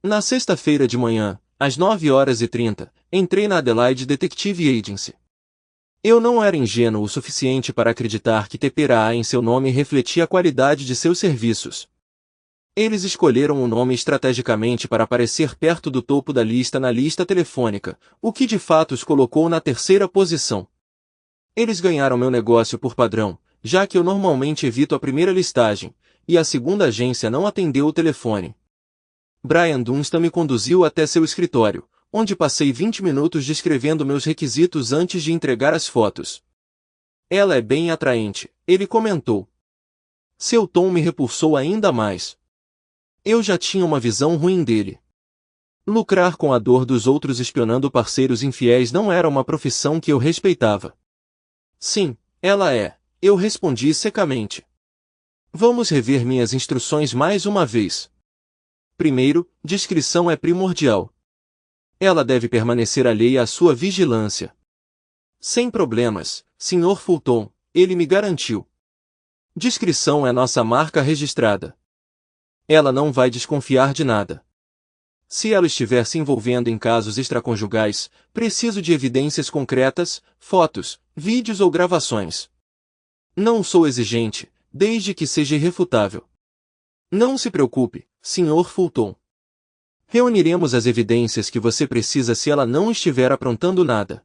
Na sexta-feira de manhã, às 9h30, entrei na Adelaide Detective Agency. Eu não era ingênuo o suficiente para acreditar que TPA em seu nome refletia a qualidade de seus serviços. Eles escolheram o nome estrategicamente para aparecer perto do topo da lista na lista telefônica, o que de fato os colocou na terceira posição. Eles ganharam meu negócio por padrão, já que eu normalmente evito a primeira listagem, e a segunda agência não atendeu o telefone. Brian Dunstan me conduziu até seu escritório, onde passei 20 minutos descrevendo meus requisitos antes de entregar as fotos. Ela é bem atraente, ele comentou. Seu tom me repulsou ainda mais. Eu já tinha uma visão ruim dele. Lucrar com a dor dos outros espionando parceiros infiéis não era uma profissão que eu respeitava. Sim, ela é, eu respondi secamente. Vamos rever minhas instruções mais uma vez. Primeiro, discrição é primordial. Ela deve permanecer alheia à sua vigilância. Sem problemas, Sr. Fulton, ele me garantiu. Discrição é nossa marca registrada. Ela não vai desconfiar de nada. Se ela estiver se envolvendo em casos extraconjugais, preciso de evidências concretas, fotos, vídeos ou gravações. Não sou exigente, desde que seja irrefutável. Não se preocupe, Sr. Fulton. Reuniremos as evidências que você precisa se ela não estiver aprontando nada.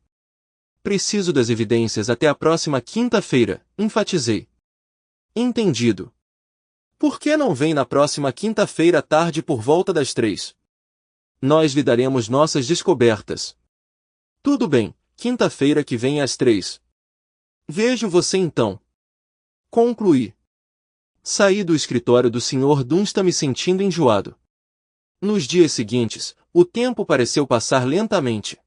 Preciso das evidências até a próxima quinta-feira, enfatizei. Entendido. Por que não vem na próxima quinta-feira à tarde por volta das 3? Nós lhe daremos nossas descobertas. Tudo bem, quinta-feira que vem às 3. Vejo você então. Concluí. Saí do escritório do Sr. Dunstan me sentindo enjoado. Nos dias seguintes, o tempo pareceu passar lentamente.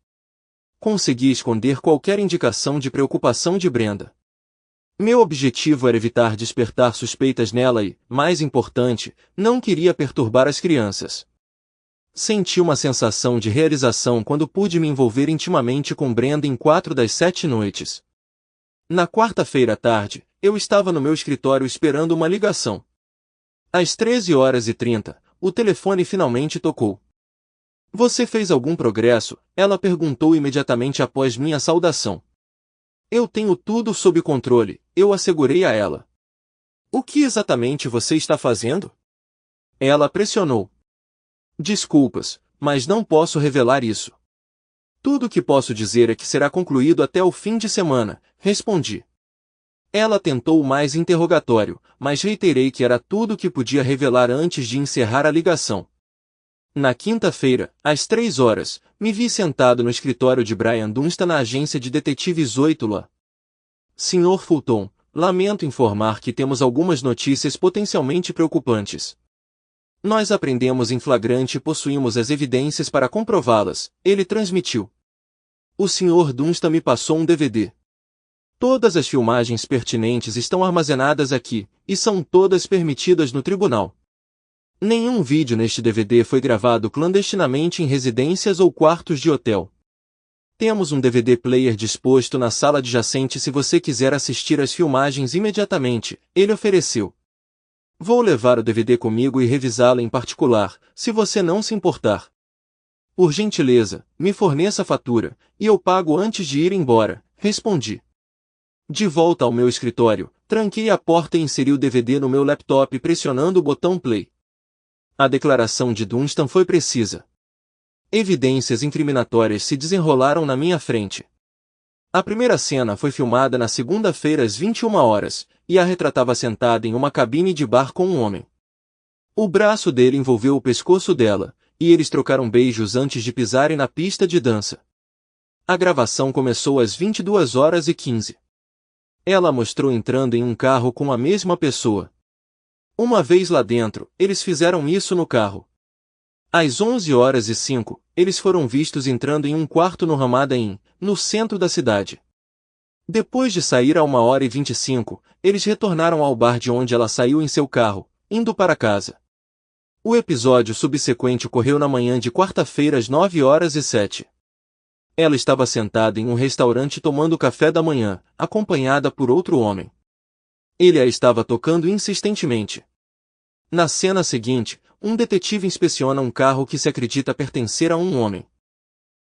Consegui esconder qualquer indicação de preocupação de Brenda. Meu objetivo era evitar despertar suspeitas nela e, mais importante, não queria perturbar as crianças. Senti uma sensação de realização quando pude me envolver intimamente com Brenda em 4 das 7 noites. Na quarta-feira à tarde, eu estava no meu escritório esperando uma ligação. Às 13h30, o telefone finalmente tocou. Você fez algum progresso? Ela perguntou imediatamente após minha saudação. Eu tenho tudo sob controle, eu assegurei a ela. O que exatamente você está fazendo? Ela pressionou. Desculpas, mas não posso revelar isso. Tudo o que posso dizer é que será concluído até o fim de semana, respondi. Ela tentou mais interrogatório, mas reiterei que era tudo o que podia revelar antes de encerrar a ligação. Na quinta-feira, às 3h, me vi sentado no escritório de Brian Dunstan na agência de detetives 8 Sr. Fulton, lamento informar que temos algumas notícias potencialmente preocupantes. Nós aprendemos em flagrante e possuímos as evidências para comprová-las, ele transmitiu. O Sr. Dunstan me passou um DVD. Todas as filmagens pertinentes estão armazenadas aqui, e são todas permitidas no tribunal. Nenhum vídeo neste DVD foi gravado clandestinamente em residências ou quartos de hotel. Temos um DVD player disposto na sala adjacente se você quiser assistir às filmagens imediatamente, ele ofereceu. Vou levar o DVD comigo e revisá-lo em particular, se você não se importar. Por gentileza, me forneça a fatura, e eu pago antes de ir embora, respondi. De volta ao meu escritório, tranquei a porta e inseri o DVD no meu laptop pressionando o botão play. A declaração de Dunstan foi precisa. Evidências incriminatórias se desenrolaram na minha frente. A primeira cena foi filmada na segunda-feira às 21h, e a retratava sentada em uma cabine de bar com um homem. O braço dele envolveu o pescoço dela, e eles trocaram beijos antes de pisarem na pista de dança. A gravação começou às 22h15. Ela mostrou entrando em um carro com a mesma pessoa. Uma vez lá dentro, eles fizeram isso no carro. Às 11h05, eles foram vistos entrando em um quarto no Ramada Inn, no centro da cidade. Depois de sair a 1h25, eles retornaram ao bar de onde ela saiu em seu carro, indo para casa. O episódio subsequente ocorreu na manhã de quarta-feira às 9h07. Ela estava sentada em um restaurante tomando café da manhã, acompanhada por outro homem. Ele a estava tocando insistentemente. Na cena seguinte, um detetive inspeciona um carro que se acredita pertencer a um homem.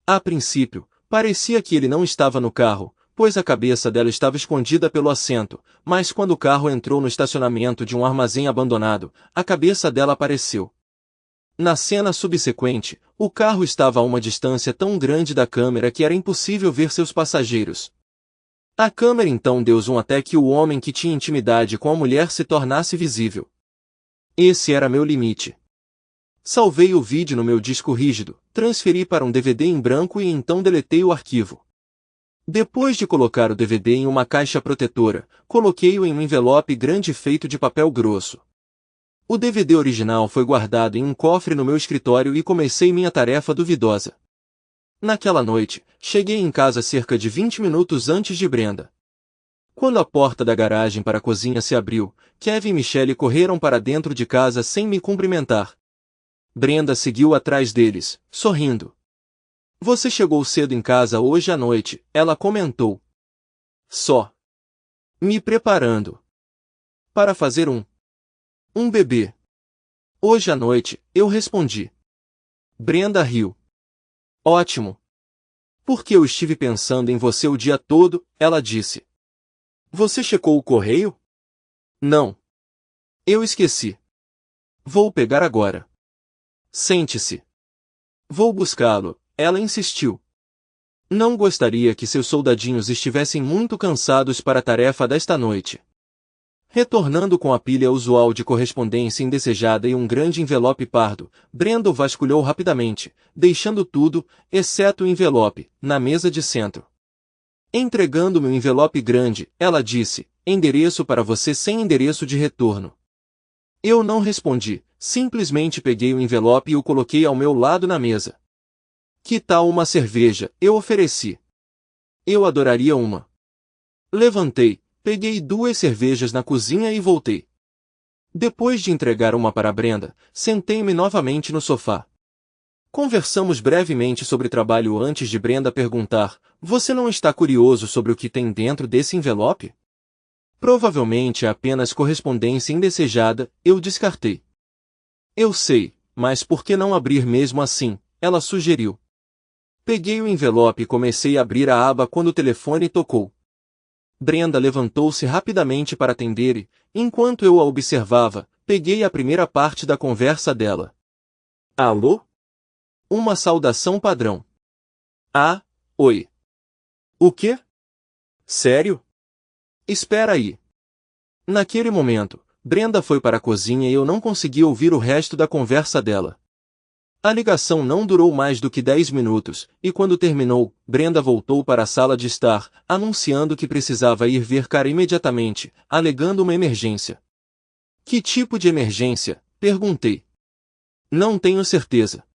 A princípio, parecia que ele não estava no carro, pois a cabeça dela estava escondida pelo assento, mas quando o carro entrou no estacionamento de um armazém abandonado, a cabeça dela apareceu. Na cena subsequente, o carro estava a uma distância tão grande da câmera que era impossível ver seus passageiros. A câmera então deu zoom até que o homem que tinha intimidade com a mulher se tornasse visível. Esse era meu limite. Salvei o vídeo no meu disco rígido, transferi para um DVD em branco e então deletei o arquivo. Depois de colocar o DVD em uma caixa protetora, coloquei-o em um envelope grande feito de papel grosso. O DVD original foi guardado em um cofre no meu escritório e comecei minha tarefa duvidosa. Naquela noite, cheguei em casa cerca de 20 minutos antes de Brenda. Quando a porta da garagem para a cozinha se abriu, Kevin e Michelle correram para dentro de casa sem me cumprimentar. Brenda seguiu atrás deles, sorrindo. Você chegou cedo em casa hoje à noite, ela comentou. Só. Me preparando. Para fazer um bebê. Hoje à noite, eu respondi. Brenda riu. Ótimo. Porque eu estive pensando em você o dia todo, ela disse. Você checou o correio? Não. Eu esqueci. Vou pegar agora. Sente-se. Vou buscá-lo, ela insistiu. Não gostaria que seus soldadinhos estivessem muito cansados para a tarefa desta noite. Retornando com a pilha usual de correspondência indesejada e um grande envelope pardo, Brenda o vasculhou rapidamente, deixando tudo, exceto o envelope, na mesa de centro. Entregando-me um envelope grande, ela disse, endereço para você sem endereço de retorno. Eu não respondi, simplesmente peguei o envelope e o coloquei ao meu lado na mesa. Que tal uma cerveja? Eu ofereci. Eu adoraria uma. Levantei, peguei 2 cervejas na cozinha e voltei. Depois de entregar uma para Brenda, sentei-me novamente no sofá. Conversamos brevemente sobre trabalho antes de Brenda perguntar: "Você não está curioso sobre o que tem dentro desse envelope?" Provavelmente é apenas correspondência indesejada, eu descartei. Eu sei, mas por que não abrir mesmo assim? Ela sugeriu. Peguei o envelope e comecei a abrir a aba quando o telefone tocou. Brenda levantou-se rapidamente para atender e, enquanto eu a observava, peguei a primeira parte da conversa dela. Alô? Uma saudação padrão. Ah, oi. O quê? Sério? Espera aí. Naquele momento, Brenda foi para a cozinha e eu não consegui ouvir o resto da conversa dela. A ligação não durou mais do que 10 minutos, e quando terminou, Brenda voltou para a sala de estar, anunciando que precisava ir ver Cara imediatamente, alegando uma emergência. Que tipo de emergência? Perguntei. Não tenho certeza.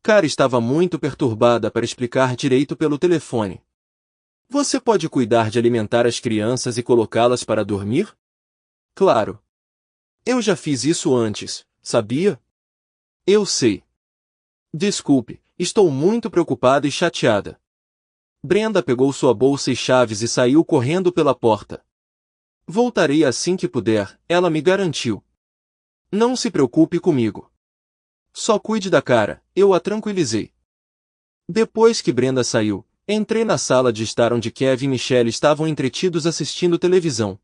Cara estava muito perturbada para explicar direito pelo telefone. Você pode cuidar de alimentar as crianças e colocá-las para dormir? Claro. Eu já fiz isso antes, sabia? Eu sei. Desculpe, estou muito preocupada e chateada. Brenda pegou sua bolsa e chaves e saiu correndo pela porta. Voltarei assim que puder, ela me garantiu. Não se preocupe comigo. Só cuide da Cara, eu a tranquilizei. Depois que Brenda saiu, entrei na sala de estar onde Kevin e Michelle estavam entretidos assistindo televisão.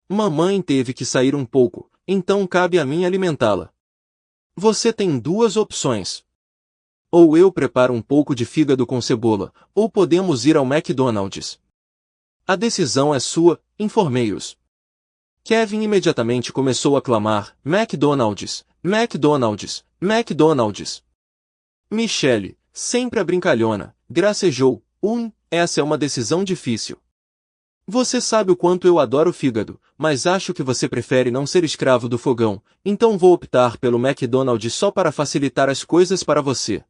Mamãe teve que sair um pouco, então cabe a mim alimentá-la. Você tem 2 opções. Ou eu preparo um pouco de fígado com cebola, ou podemos ir ao McDonald's. A decisão é sua, informei-os. Kevin imediatamente começou a clamar: McDonald's, McDonald's, McDonald's. Michelle, sempre a brincalhona, gracejou: essa é uma decisão difícil. Você sabe o quanto eu adoro fígado, mas acho que você prefere não ser escravo do fogão, então vou optar pelo McDonald's só para facilitar as coisas para você.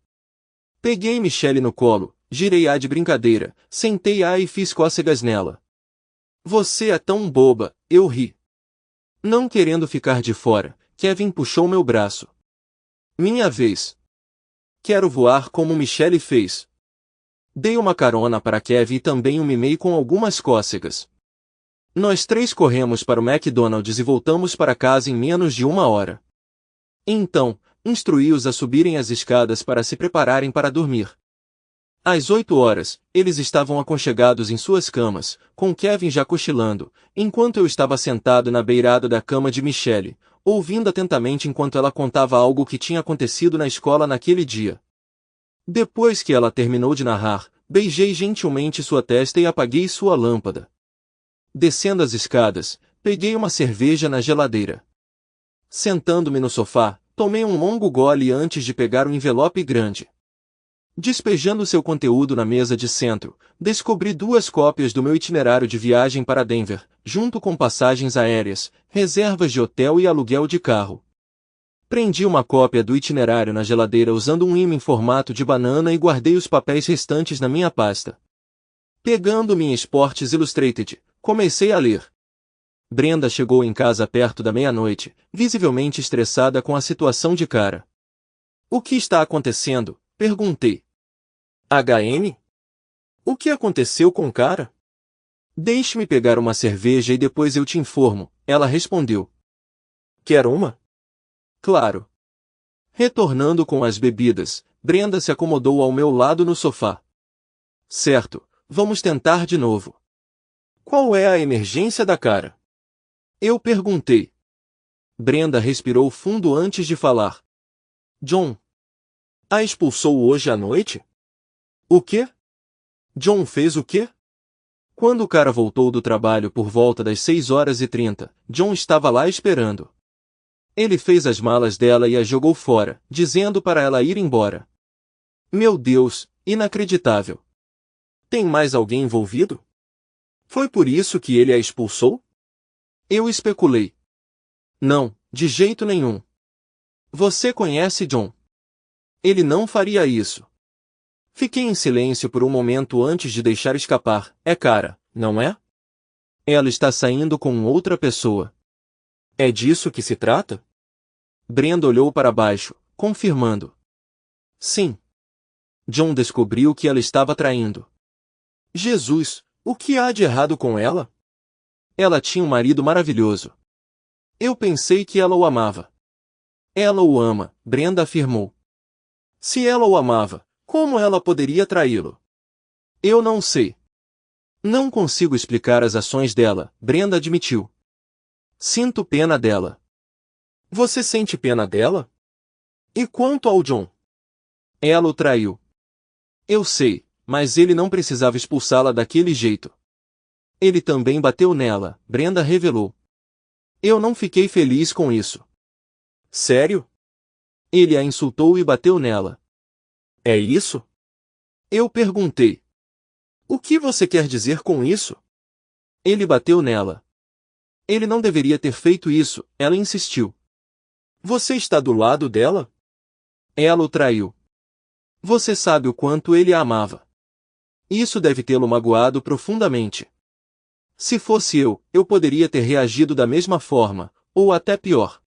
Peguei Michelle no colo, girei-a de brincadeira, sentei-a e fiz cócegas nela. Você é tão boba, eu ri. Não querendo ficar de fora, Kevin puxou meu braço. Minha vez. Quero voar como Michelle fez. Dei uma carona para Kevin e também o mimei com algumas cócegas. Nós 3 corremos para o McDonald's e voltamos para casa em menos de 1 hora. Então, instruí-os a subirem as escadas para se prepararem para dormir. Às 8 horas, eles estavam aconchegados em suas camas, com Kevin já cochilando, enquanto eu estava sentado na beirada da cama de Michelle, ouvindo atentamente enquanto ela contava algo que tinha acontecido na escola naquele dia. Depois que ela terminou de narrar, beijei gentilmente sua testa e apaguei sua lâmpada. Descendo as escadas, peguei uma cerveja na geladeira. Sentando-me no sofá, tomei um longo gole antes de pegar o envelope grande. Despejando seu conteúdo na mesa de centro, descobri 2 cópias do meu itinerário de viagem para Denver, junto com passagens aéreas, reservas de hotel e aluguel de carro. Prendi uma cópia do itinerário na geladeira usando um ímã em formato de banana e guardei os papéis restantes na minha pasta. Pegando minha Sports Illustrated, comecei a ler. Brenda chegou em casa perto da meia-noite, visivelmente estressada com a situação de Cara. O que está acontecendo? Perguntei. HN? O que aconteceu com Cara? Deixe-me pegar uma cerveja e depois eu te informo, ela respondeu. Quer uma? Claro. Retornando com as bebidas, Brenda se acomodou ao meu lado no sofá. Certo, vamos tentar de novo. Qual é a emergência da Cara? Eu perguntei. Brenda respirou fundo antes de falar. John. A expulsou hoje à noite? O quê? John fez o quê? Quando o Cara voltou do trabalho por volta das 6h30, John estava lá esperando. Ele fez as malas dela e as jogou fora, dizendo para ela ir embora. Meu Deus, inacreditável. Tem mais alguém envolvido? Foi por isso que ele a expulsou? Eu especulei. Não, De jeito nenhum. Você conhece John. Ele não faria isso. Fiquei em silêncio por um momento antes de deixar escapar. É cara, não é? Ela está saindo com outra pessoa. É disso que se trata? Brenda olhou para baixo, confirmando. Sim. John descobriu que ela estava traindo. Jesus, o que há de errado com ela? Ela tinha um marido maravilhoso. Eu pensei que ela o amava. Ela o ama, Brenda afirmou. Se ela o amava, como ela poderia traí-lo? Eu não sei. Não consigo explicar as ações dela, Brenda admitiu. Sinto pena dela. Você sente pena dela? E quanto ao John? Ela o traiu. Eu sei, mas ele não precisava expulsá-la daquele jeito. Ele também bateu nela, Brenda revelou. Eu não fiquei feliz com isso. Sério? Ele a insultou e bateu nela. É isso? Eu perguntei. O que você quer dizer com isso? Ele bateu nela. Ele não deveria ter feito isso, ela insistiu. Você está do lado dela? Ela o traiu. Você sabe o quanto ele a amava. Isso deve tê-lo magoado profundamente. Se fosse eu poderia ter reagido da mesma forma, ou até pior.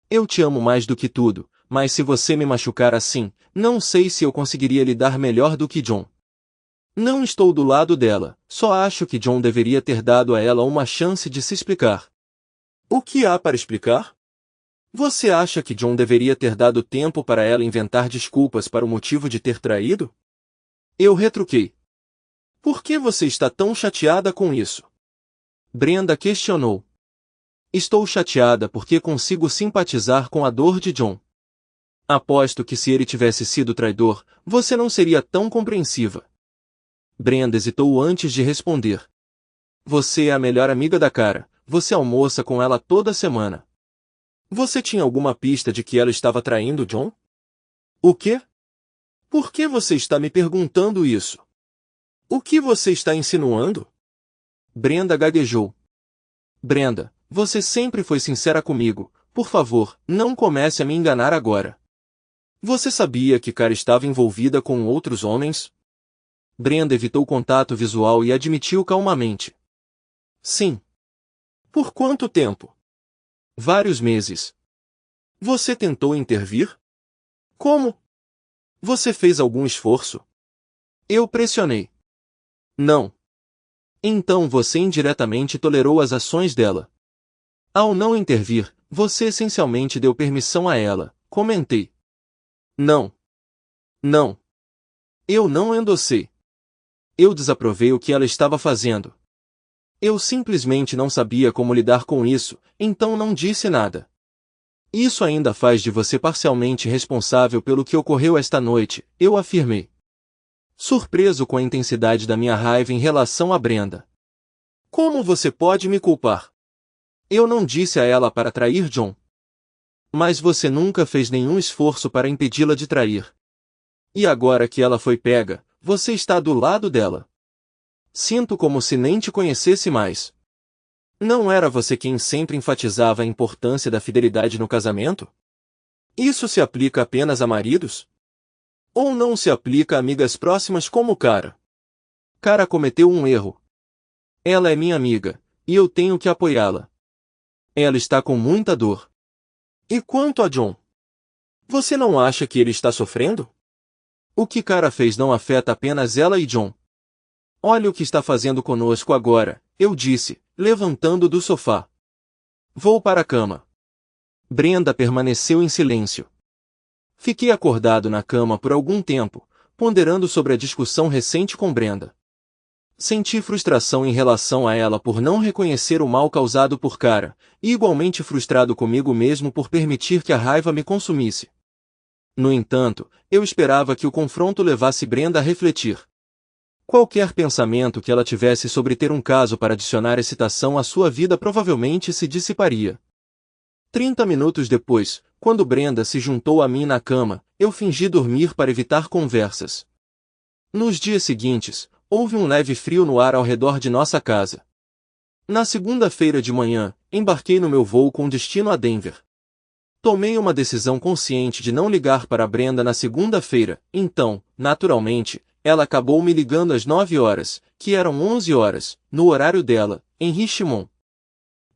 Eu te amo mais do que tudo, mas se você me machucar assim, não sei se eu conseguiria lidar melhor do que John. Não estou do lado dela, só acho que John deveria ter dado a ela uma chance de se explicar. O que há para explicar? Você acha que John deveria ter dado tempo para ela inventar desculpas para o motivo de ter traído? Eu retruquei. Por que você está tão chateada com isso? Brenda questionou. Estou chateada porque consigo simpatizar com a dor de John. Aposto que se ele tivesse sido traidor, você não seria tão compreensiva. Brenda hesitou antes de responder. Você é a melhor amiga da cara, você almoça com ela toda semana. Você tinha alguma pista de que ela estava traindo John? O quê? Por que você está me perguntando isso? O que você está insinuando? Brenda gaguejou. Brenda, você sempre foi sincera comigo, por favor, não comece a me enganar agora. Você sabia que Cara estava envolvida com outros homens? Brenda evitou contato visual e admitiu calmamente. Sim. Por quanto tempo? Vários meses. Você tentou intervir? Como? Você fez algum esforço? Eu pressionei. Não. Então você indiretamente tolerou as ações dela. Ao não intervir, você essencialmente deu permissão a ela, comentei. Não. Não. Eu não endossei. Eu desaprovei o que ela estava fazendo. Eu simplesmente não sabia como lidar com isso, então não disse nada. Isso ainda faz de você parcialmente responsável pelo que ocorreu esta noite, eu afirmei. Surpreso com a intensidade da minha raiva em relação a Brenda. Como você pode me culpar? Eu não disse a ela para trair John. Mas você nunca fez nenhum esforço para impedi-la de trair. E agora que ela foi pega, você está do lado dela. Sinto como se nem te conhecesse mais. Não era você quem sempre enfatizava a importância da fidelidade no casamento? Isso se aplica apenas a maridos? Ou não se aplica a amigas próximas como Cara? Cara cometeu um erro. Ela é minha amiga, e eu tenho que apoiá-la. Ela está com muita dor. E quanto a John? Você não acha que ele está sofrendo? O que Cara fez não afeta apenas ela e John. Olha o que está fazendo conosco agora, eu disse, levantando do sofá. Vou para a cama. Brenda permaneceu em silêncio. Fiquei acordado na cama por algum tempo, ponderando sobre a discussão recente com Brenda. Senti frustração em relação a ela por não reconhecer o mal causado por Cara, e igualmente frustrado comigo mesmo por permitir que a raiva me consumisse. No entanto, eu esperava que o confronto levasse Brenda a refletir. Qualquer pensamento que ela tivesse sobre ter um caso para adicionar excitação à sua vida provavelmente se dissiparia. 30 minutos depois, quando Brenda se juntou a mim na cama, eu fingi dormir para evitar conversas. Nos dias seguintes, houve um leve frio no ar ao redor de nossa casa. Na segunda-feira de manhã, embarquei no meu voo com destino a Denver. Tomei uma decisão consciente de não ligar para Brenda na segunda-feira, então, naturalmente, ela acabou me ligando às 9 horas, que eram 11 horas, no horário dela, em Richmond.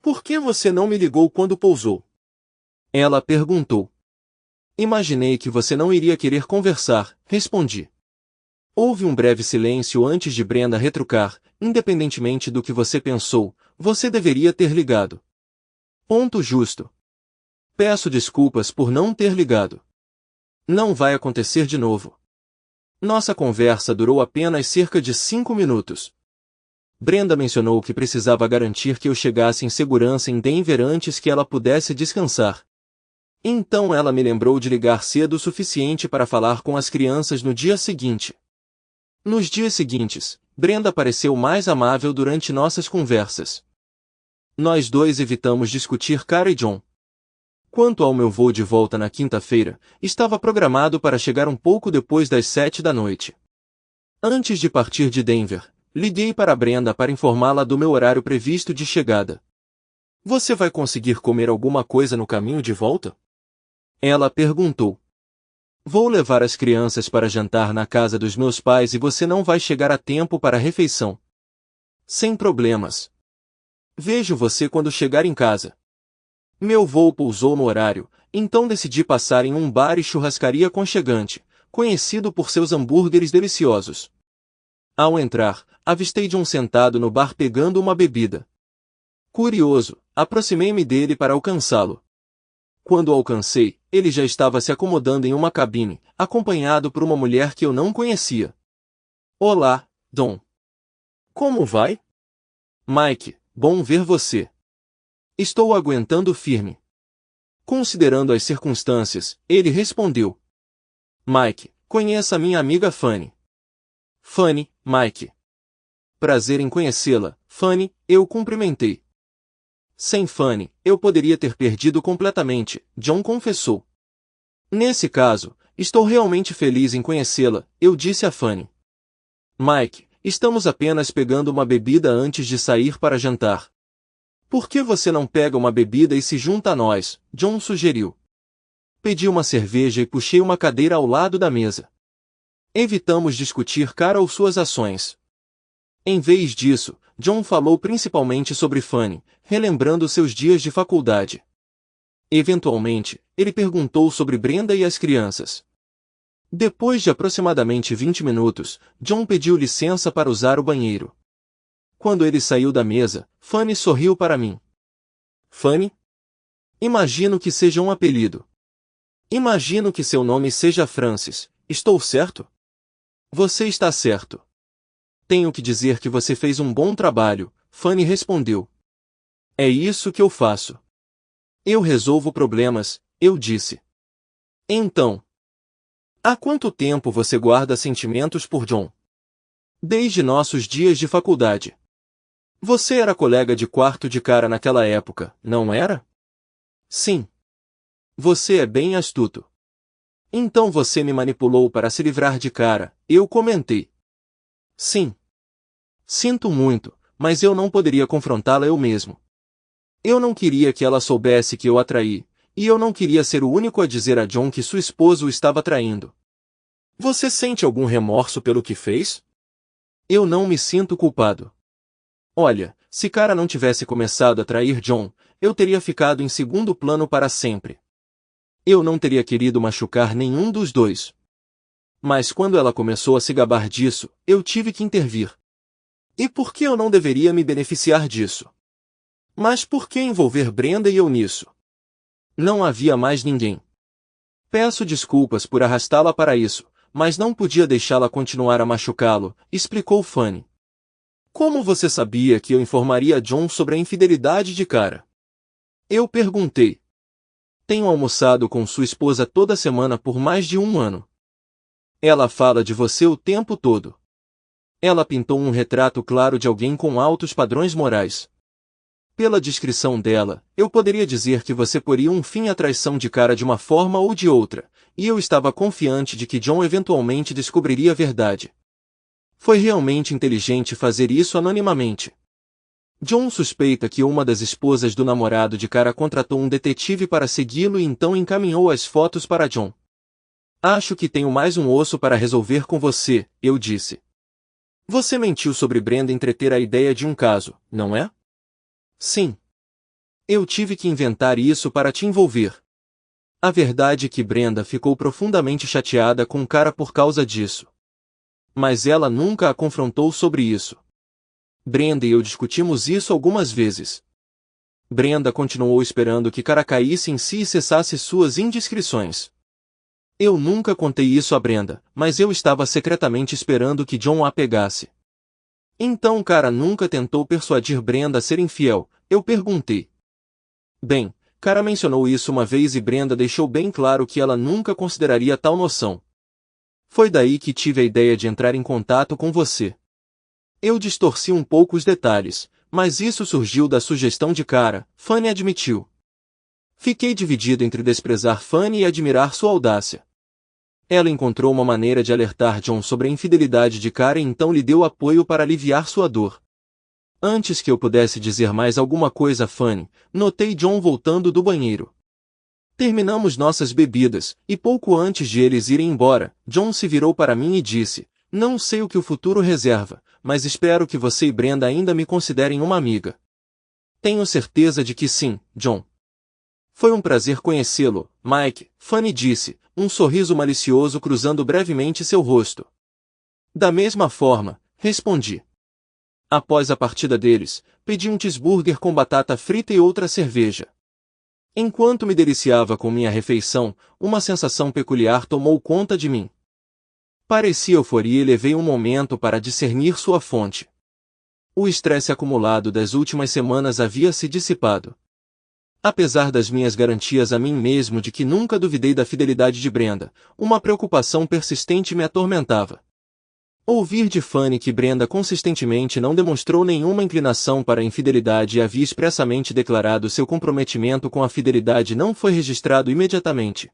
Por que você não me ligou quando pousou? Ela perguntou. Imaginei que você não iria querer conversar, respondi. Houve um breve silêncio antes de Brenda retrucar, independentemente do que você pensou, você deveria ter ligado. Ponto justo. Peço desculpas por não ter ligado. Não vai acontecer de novo. Nossa conversa durou apenas cerca de 5 minutos. Brenda mencionou que precisava garantir que eu chegasse em segurança em Denver antes que ela pudesse descansar. Então ela me lembrou de ligar cedo o suficiente para falar com as crianças no dia seguinte. Nos dias seguintes, Brenda pareceu mais amável durante nossas conversas. Nós dois evitamos discutir Cara e John. Quanto ao meu voo de volta na quinta-feira, estava programado para chegar um pouco depois das 7 da noite. Antes de partir de Denver, liguei para Brenda para informá-la do meu horário previsto de chegada. Você vai conseguir comer alguma coisa no caminho de volta? Ela perguntou. Vou levar as crianças para jantar na casa dos meus pais e você não vai chegar a tempo para a refeição. Sem problemas. Vejo você quando chegar em casa. Meu voo pousou no horário, então decidi passar em um bar e churrascaria aconchegante, conhecido por seus hambúrgueres deliciosos. Ao entrar, avistei John sentado no bar pegando uma bebida. Curioso, aproximei-me dele para alcançá-lo. Quando o alcancei, ele já estava se acomodando em uma cabine, acompanhado por uma mulher que eu não conhecia. Olá, Don. Como vai? Mike, bom ver você. Estou aguentando firme. Considerando as circunstâncias, ele respondeu. Mike, conheça minha amiga Fanny. Fanny, Mike. Prazer em conhecê-la, Fanny, eu cumprimentei. Sem Fanny, eu poderia ter perdido completamente, John confessou. Nesse caso, estou realmente feliz em conhecê-la, eu disse a Fanny. Mike, estamos apenas pegando uma bebida antes de sair para jantar. Por que você não pega uma bebida e se junta a nós? John sugeriu. Pedi uma cerveja e puxei uma cadeira ao lado da mesa. Evitamos discutir Cara ou suas ações. Em vez disso, John falou principalmente sobre Fanny, relembrando seus dias de faculdade. Eventualmente, ele perguntou sobre Brenda e as crianças. Depois de aproximadamente 20 minutos, John pediu licença para usar o banheiro. Quando ele saiu da mesa, Fanny sorriu para mim. Fanny? Imagino que seja um apelido. Imagino que seu nome seja Francis, estou certo? Você está certo. Tenho que dizer que você fez um bom trabalho, Fanny respondeu. É isso que eu faço. Eu resolvo problemas, eu disse. Então, há quanto tempo você guarda sentimentos por John? Desde nossos dias de faculdade. Você era colega de quarto de Cara naquela época, não era? Sim. Você é bem astuto. Então você me manipulou para se livrar de Cara, eu comentei. Sim. Sinto muito, mas eu não poderia confrontá-la eu mesmo. Eu não queria que ela soubesse que eu a traí, e eu não queria ser o único a dizer a John que sua esposa o estava traindo. Você sente algum remorso pelo que fez? Eu não me sinto culpado. Olha, se Cara não tivesse começado a trair John, eu teria ficado em segundo plano para sempre. Eu não teria querido machucar nenhum dos dois. Mas quando ela começou a se gabar disso, eu tive que intervir. E por que eu não deveria me beneficiar disso? Mas por que envolver Brenda e eu nisso? Não havia mais ninguém. Peço desculpas por arrastá-la para isso, mas não podia deixá-la continuar a machucá-lo, explicou Fanny. Como você sabia que eu informaria John sobre a infidelidade de Cara? Eu perguntei. Tenho almoçado com sua esposa toda semana por mais de 1 ano. Ela fala de você o tempo todo. Ela pintou um retrato claro de alguém com altos padrões morais. Pela descrição dela, eu poderia dizer que você poria um fim à traição de Cara de uma forma ou de outra, e eu estava confiante de que John eventualmente descobriria a verdade. Foi realmente inteligente fazer isso anonimamente. John suspeita que uma das esposas do namorado de Cara contratou um detetive para segui-lo e então encaminhou as fotos para John. Acho que tenho mais um osso para resolver com você, eu disse. Você mentiu sobre Brenda entreter a ideia de um caso, não é? Sim. Eu tive que inventar isso para te envolver. A verdade é que Brenda ficou profundamente chateada com Cara por causa disso. Mas ela nunca a confrontou sobre isso. Brenda e eu discutimos isso algumas vezes. Brenda continuou esperando que Cara caísse em si e cessasse suas indiscrições. Eu nunca contei isso a Brenda, mas eu estava secretamente esperando que John a pegasse. Então Cara nunca tentou persuadir Brenda a ser infiel, eu perguntei. Bem, Cara mencionou isso uma vez e Brenda deixou bem claro que ela nunca consideraria tal noção. Foi daí que tive a ideia de entrar em contato com você. Eu distorci um pouco os detalhes, mas isso surgiu da sugestão de Cara, Fanny admitiu. Fiquei dividido entre desprezar Fanny e admirar sua audácia. Ela encontrou uma maneira de alertar John sobre a infidelidade de Cara e então lhe deu apoio para aliviar sua dor. Antes que eu pudesse dizer mais alguma coisa a Fanny, notei John voltando do banheiro. Terminamos nossas bebidas, e pouco antes de eles irem embora, John se virou para mim e disse, não sei o que o futuro reserva, mas espero que você e Brenda ainda me considerem uma amiga. Tenho certeza de que sim, John. Foi um prazer conhecê-lo, Mike, Fanny disse, um sorriso malicioso cruzando brevemente seu rosto. Da mesma forma, respondi. Após a partida deles, pedi um cheeseburger com batata frita e outra cerveja. Enquanto me deliciava com minha refeição, uma sensação peculiar tomou conta de mim. Parecia euforia e levei um momento para discernir sua fonte. O estresse acumulado das últimas semanas havia se dissipado. Apesar das minhas garantias a mim mesmo de que nunca duvidei da fidelidade de Brenda, uma preocupação persistente me atormentava. Ouvir de Fanny que Brenda consistentemente não demonstrou nenhuma inclinação para a infidelidade e havia expressamente declarado seu comprometimento com a fidelidade não foi registrado imediatamente.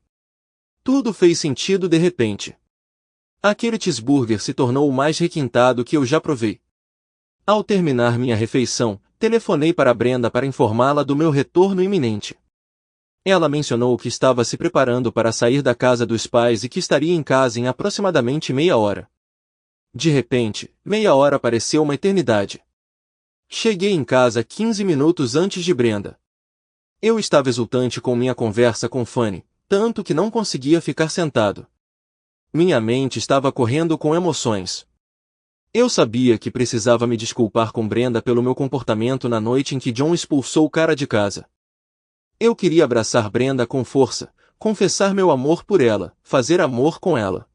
Tudo fez sentido de repente. Aquele cheeseburger se tornou o mais requintado que eu já provei. Ao terminar minha refeição, telefonei para Brenda para informá-la do meu retorno iminente. Ela mencionou que estava se preparando para sair da casa dos pais e que estaria em casa em aproximadamente meia hora. De repente, meia hora pareceu uma eternidade. Cheguei em casa 15 minutos antes de Brenda. Eu estava exultante com minha conversa com Fanny, tanto que não conseguia ficar sentado. Minha mente estava correndo com emoções. Eu sabia que precisava me desculpar com Brenda pelo meu comportamento na noite em que John expulsou Cara de casa. Eu queria abraçar Brenda com força, confessar meu amor por ela, fazer amor com ela.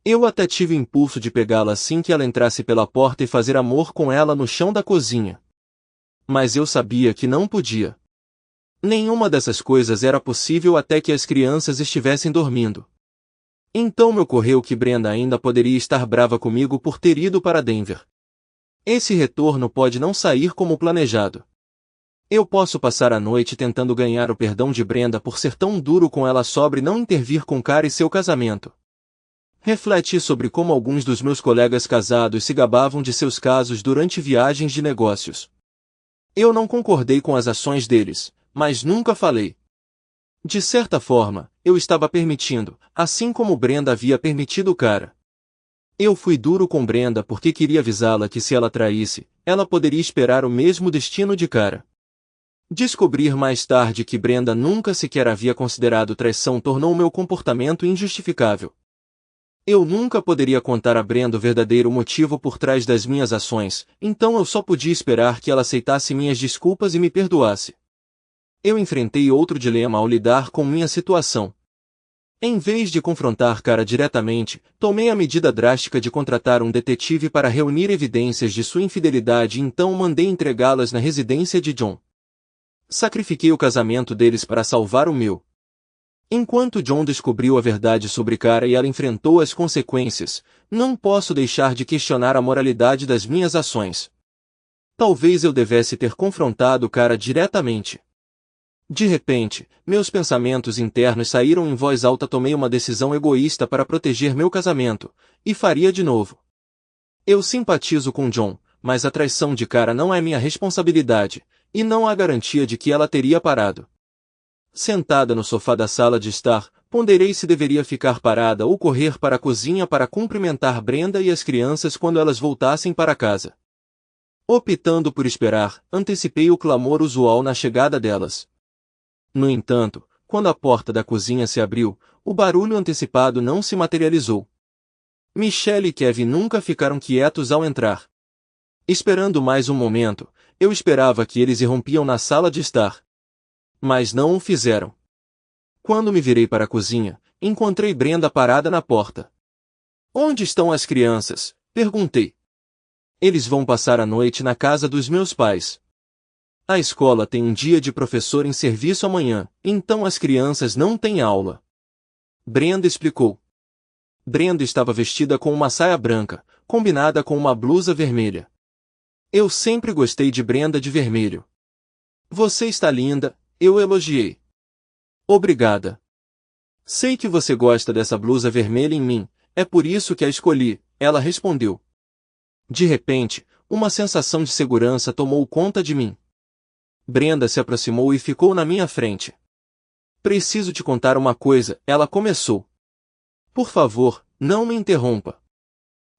Eu até tive o impulso de pegá-la assim que ela entrasse pela porta e fazer amor com ela no chão da cozinha. Mas eu sabia que não podia. Nenhuma dessas coisas era possível até que as crianças estivessem dormindo. Então me ocorreu que Brenda ainda poderia estar brava comigo por ter ido para Denver. Esse retorno pode não sair como planejado. Eu posso passar a noite tentando ganhar o perdão de Brenda por ser tão duro com ela sobre não intervir com Cara e seu casamento. Refleti sobre como alguns dos meus colegas casados se gabavam de seus casos durante viagens de negócios. Eu não concordei com as ações deles, mas nunca falei. De certa forma, eu estava permitindo, assim como Brenda havia permitido Cara. Eu fui duro com Brenda porque queria avisá-la que se ela traísse, ela poderia esperar o mesmo destino de Cara. Descobrir mais tarde que Brenda nunca sequer havia considerado traição tornou meu comportamento injustificável. Eu nunca poderia contar a Brenda o verdadeiro motivo por trás das minhas ações, então eu só podia esperar que ela aceitasse minhas desculpas e me perdoasse. Eu enfrentei outro dilema ao lidar com minha situação. Em vez de confrontar Cara diretamente, tomei a medida drástica de contratar um detetive para reunir evidências de sua infidelidade e então mandei entregá-las na residência de John. Sacrifiquei o casamento deles para salvar o meu. Enquanto John descobriu a verdade sobre Cara e ela enfrentou as consequências, não posso deixar de questionar a moralidade das minhas ações. Talvez eu devesse ter confrontado Cara diretamente. De repente, meus pensamentos internos saíram em voz alta. Tomei uma decisão egoísta para proteger meu casamento, e faria de novo. Eu simpatizo com John, mas a traição de Cara não é minha responsabilidade, e não há garantia de que ela teria parado. Sentada no sofá da sala de estar, ponderei se deveria ficar parada ou correr para a cozinha para cumprimentar Brenda e as crianças quando elas voltassem para casa. Optando por esperar, antecipei o clamor usual na chegada delas. No entanto, quando a porta da cozinha se abriu, o barulho antecipado não se materializou. Michelle e Kevin nunca ficaram quietos ao entrar. Esperando mais um momento, eu esperava que eles irrompiam na sala de estar. Mas não o fizeram. Quando me virei para a cozinha, encontrei Brenda parada na porta. Onde estão as crianças? Perguntei. Eles vão passar a noite na casa dos meus pais. A escola tem um dia de professor em serviço amanhã, então as crianças não têm aula. Brenda explicou. Brenda estava vestida com uma saia branca, combinada com uma blusa vermelha. Eu sempre gostei de Brenda de vermelho. Você está linda, eu elogiei. Obrigada. Sei que você gosta dessa blusa vermelha em mim, é por isso que a escolhi, ela respondeu. De repente, uma sensação de segurança tomou conta de mim. Brenda se aproximou e ficou na minha frente. Preciso te contar uma coisa, ela começou. Por favor, não me interrompa.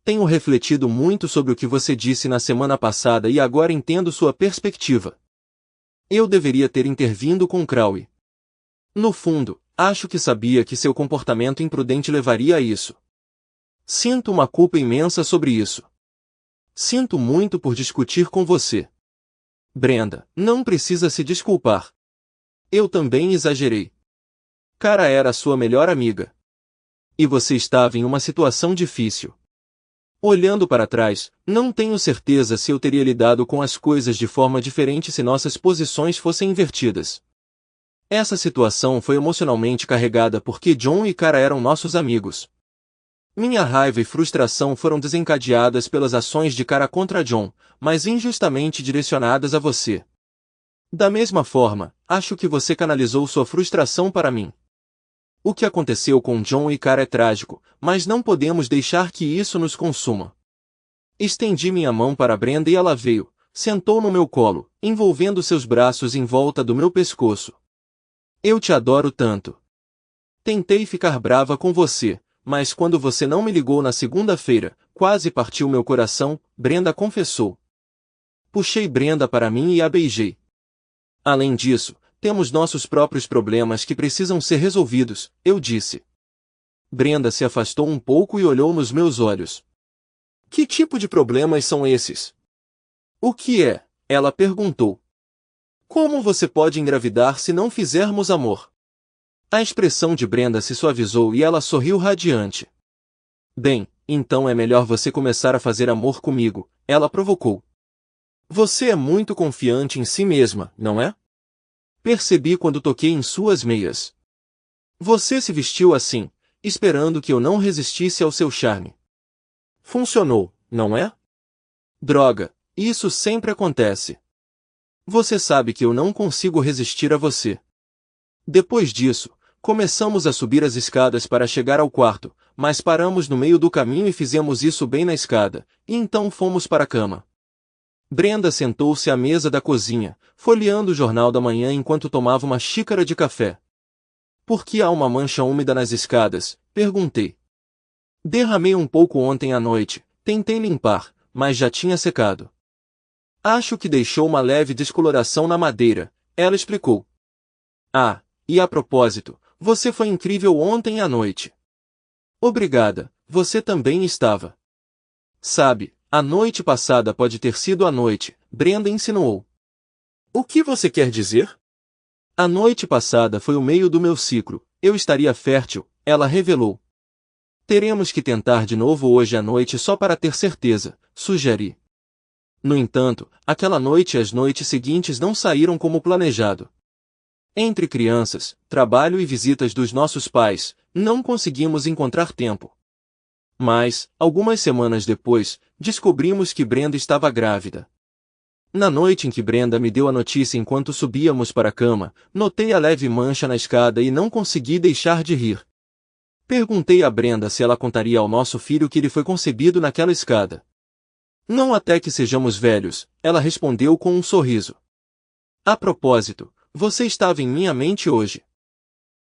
Tenho refletido muito sobre o que você disse na semana passada e agora entendo sua perspectiva. Eu deveria ter intervindo com Crowley. No fundo, acho que sabia que seu comportamento imprudente levaria a isso. Sinto uma culpa imensa sobre isso. Sinto muito por discutir com você. Brenda, não precisa se desculpar. Eu também exagerei. Cara era sua melhor amiga. E você estava em uma situação difícil. Olhando para trás, não tenho certeza se eu teria lidado com as coisas de forma diferente se nossas posições fossem invertidas. Essa situação foi emocionalmente carregada porque John e Cara eram nossos amigos. Minha raiva e frustração foram desencadeadas pelas ações de Cara contra John, mas injustamente direcionadas a você. Da mesma forma, acho que você canalizou sua frustração para mim. O que aconteceu com John e Cara é trágico, mas não podemos deixar que isso nos consuma. Estendi minha mão para Brenda e ela veio, sentou no meu colo, envolvendo seus braços em volta do meu pescoço. Eu te adoro tanto. Tentei ficar brava com você, mas quando você não me ligou na segunda-feira, quase partiu meu coração, Brenda confessou. Puxei Brenda para mim e a beijei. Além disso, temos nossos próprios problemas que precisam ser resolvidos, eu disse. Brenda se afastou um pouco e olhou nos meus olhos. Que tipo de problemas são esses? O que é? Ela perguntou. Como você pode engravidar se não fizermos amor? A expressão de Brenda se suavizou e ela sorriu radiante. Bem, então é melhor você começar a fazer amor comigo, ela provocou. Você é muito confiante em si mesma, não é? Percebi quando toquei em suas meias. Você se vestiu assim, esperando que eu não resistisse ao seu charme. Funcionou, não é? Droga, isso sempre acontece. Você sabe que eu não consigo resistir a você. Depois disso, começamos a subir as escadas para chegar ao quarto, mas paramos no meio do caminho e fizemos isso bem na escada, e então fomos para a cama. Brenda sentou-se à mesa da cozinha, folheando o jornal da manhã enquanto tomava uma xícara de café. Por que há uma mancha úmida nas escadas? Perguntei. Derramei um pouco ontem à noite, tentei limpar, mas já tinha secado. Acho que deixou uma leve descoloração na madeira, ela explicou. Ah, e a propósito, você foi incrível ontem à noite. Obrigada, você também estava. Sabe, a noite passada pode ter sido a noite, Brenda insinuou. O que você quer dizer? A noite passada foi o meio do meu ciclo, eu estaria fértil, ela revelou. Teremos que tentar de novo hoje à noite só para ter certeza, sugeri. No entanto, aquela noite e as noites seguintes não saíram como planejado. Entre crianças, trabalho e visitas dos nossos pais, não conseguimos encontrar tempo. Mas, algumas semanas depois, descobrimos que Brenda estava grávida. Na noite em que Brenda me deu a notícia enquanto subíamos para a cama, notei a leve mancha na escada e não consegui deixar de rir. Perguntei a Brenda se ela contaria ao nosso filho que ele foi concebido naquela escada. Não até que sejamos velhos, ela respondeu com um sorriso. A propósito, você estava em minha mente hoje.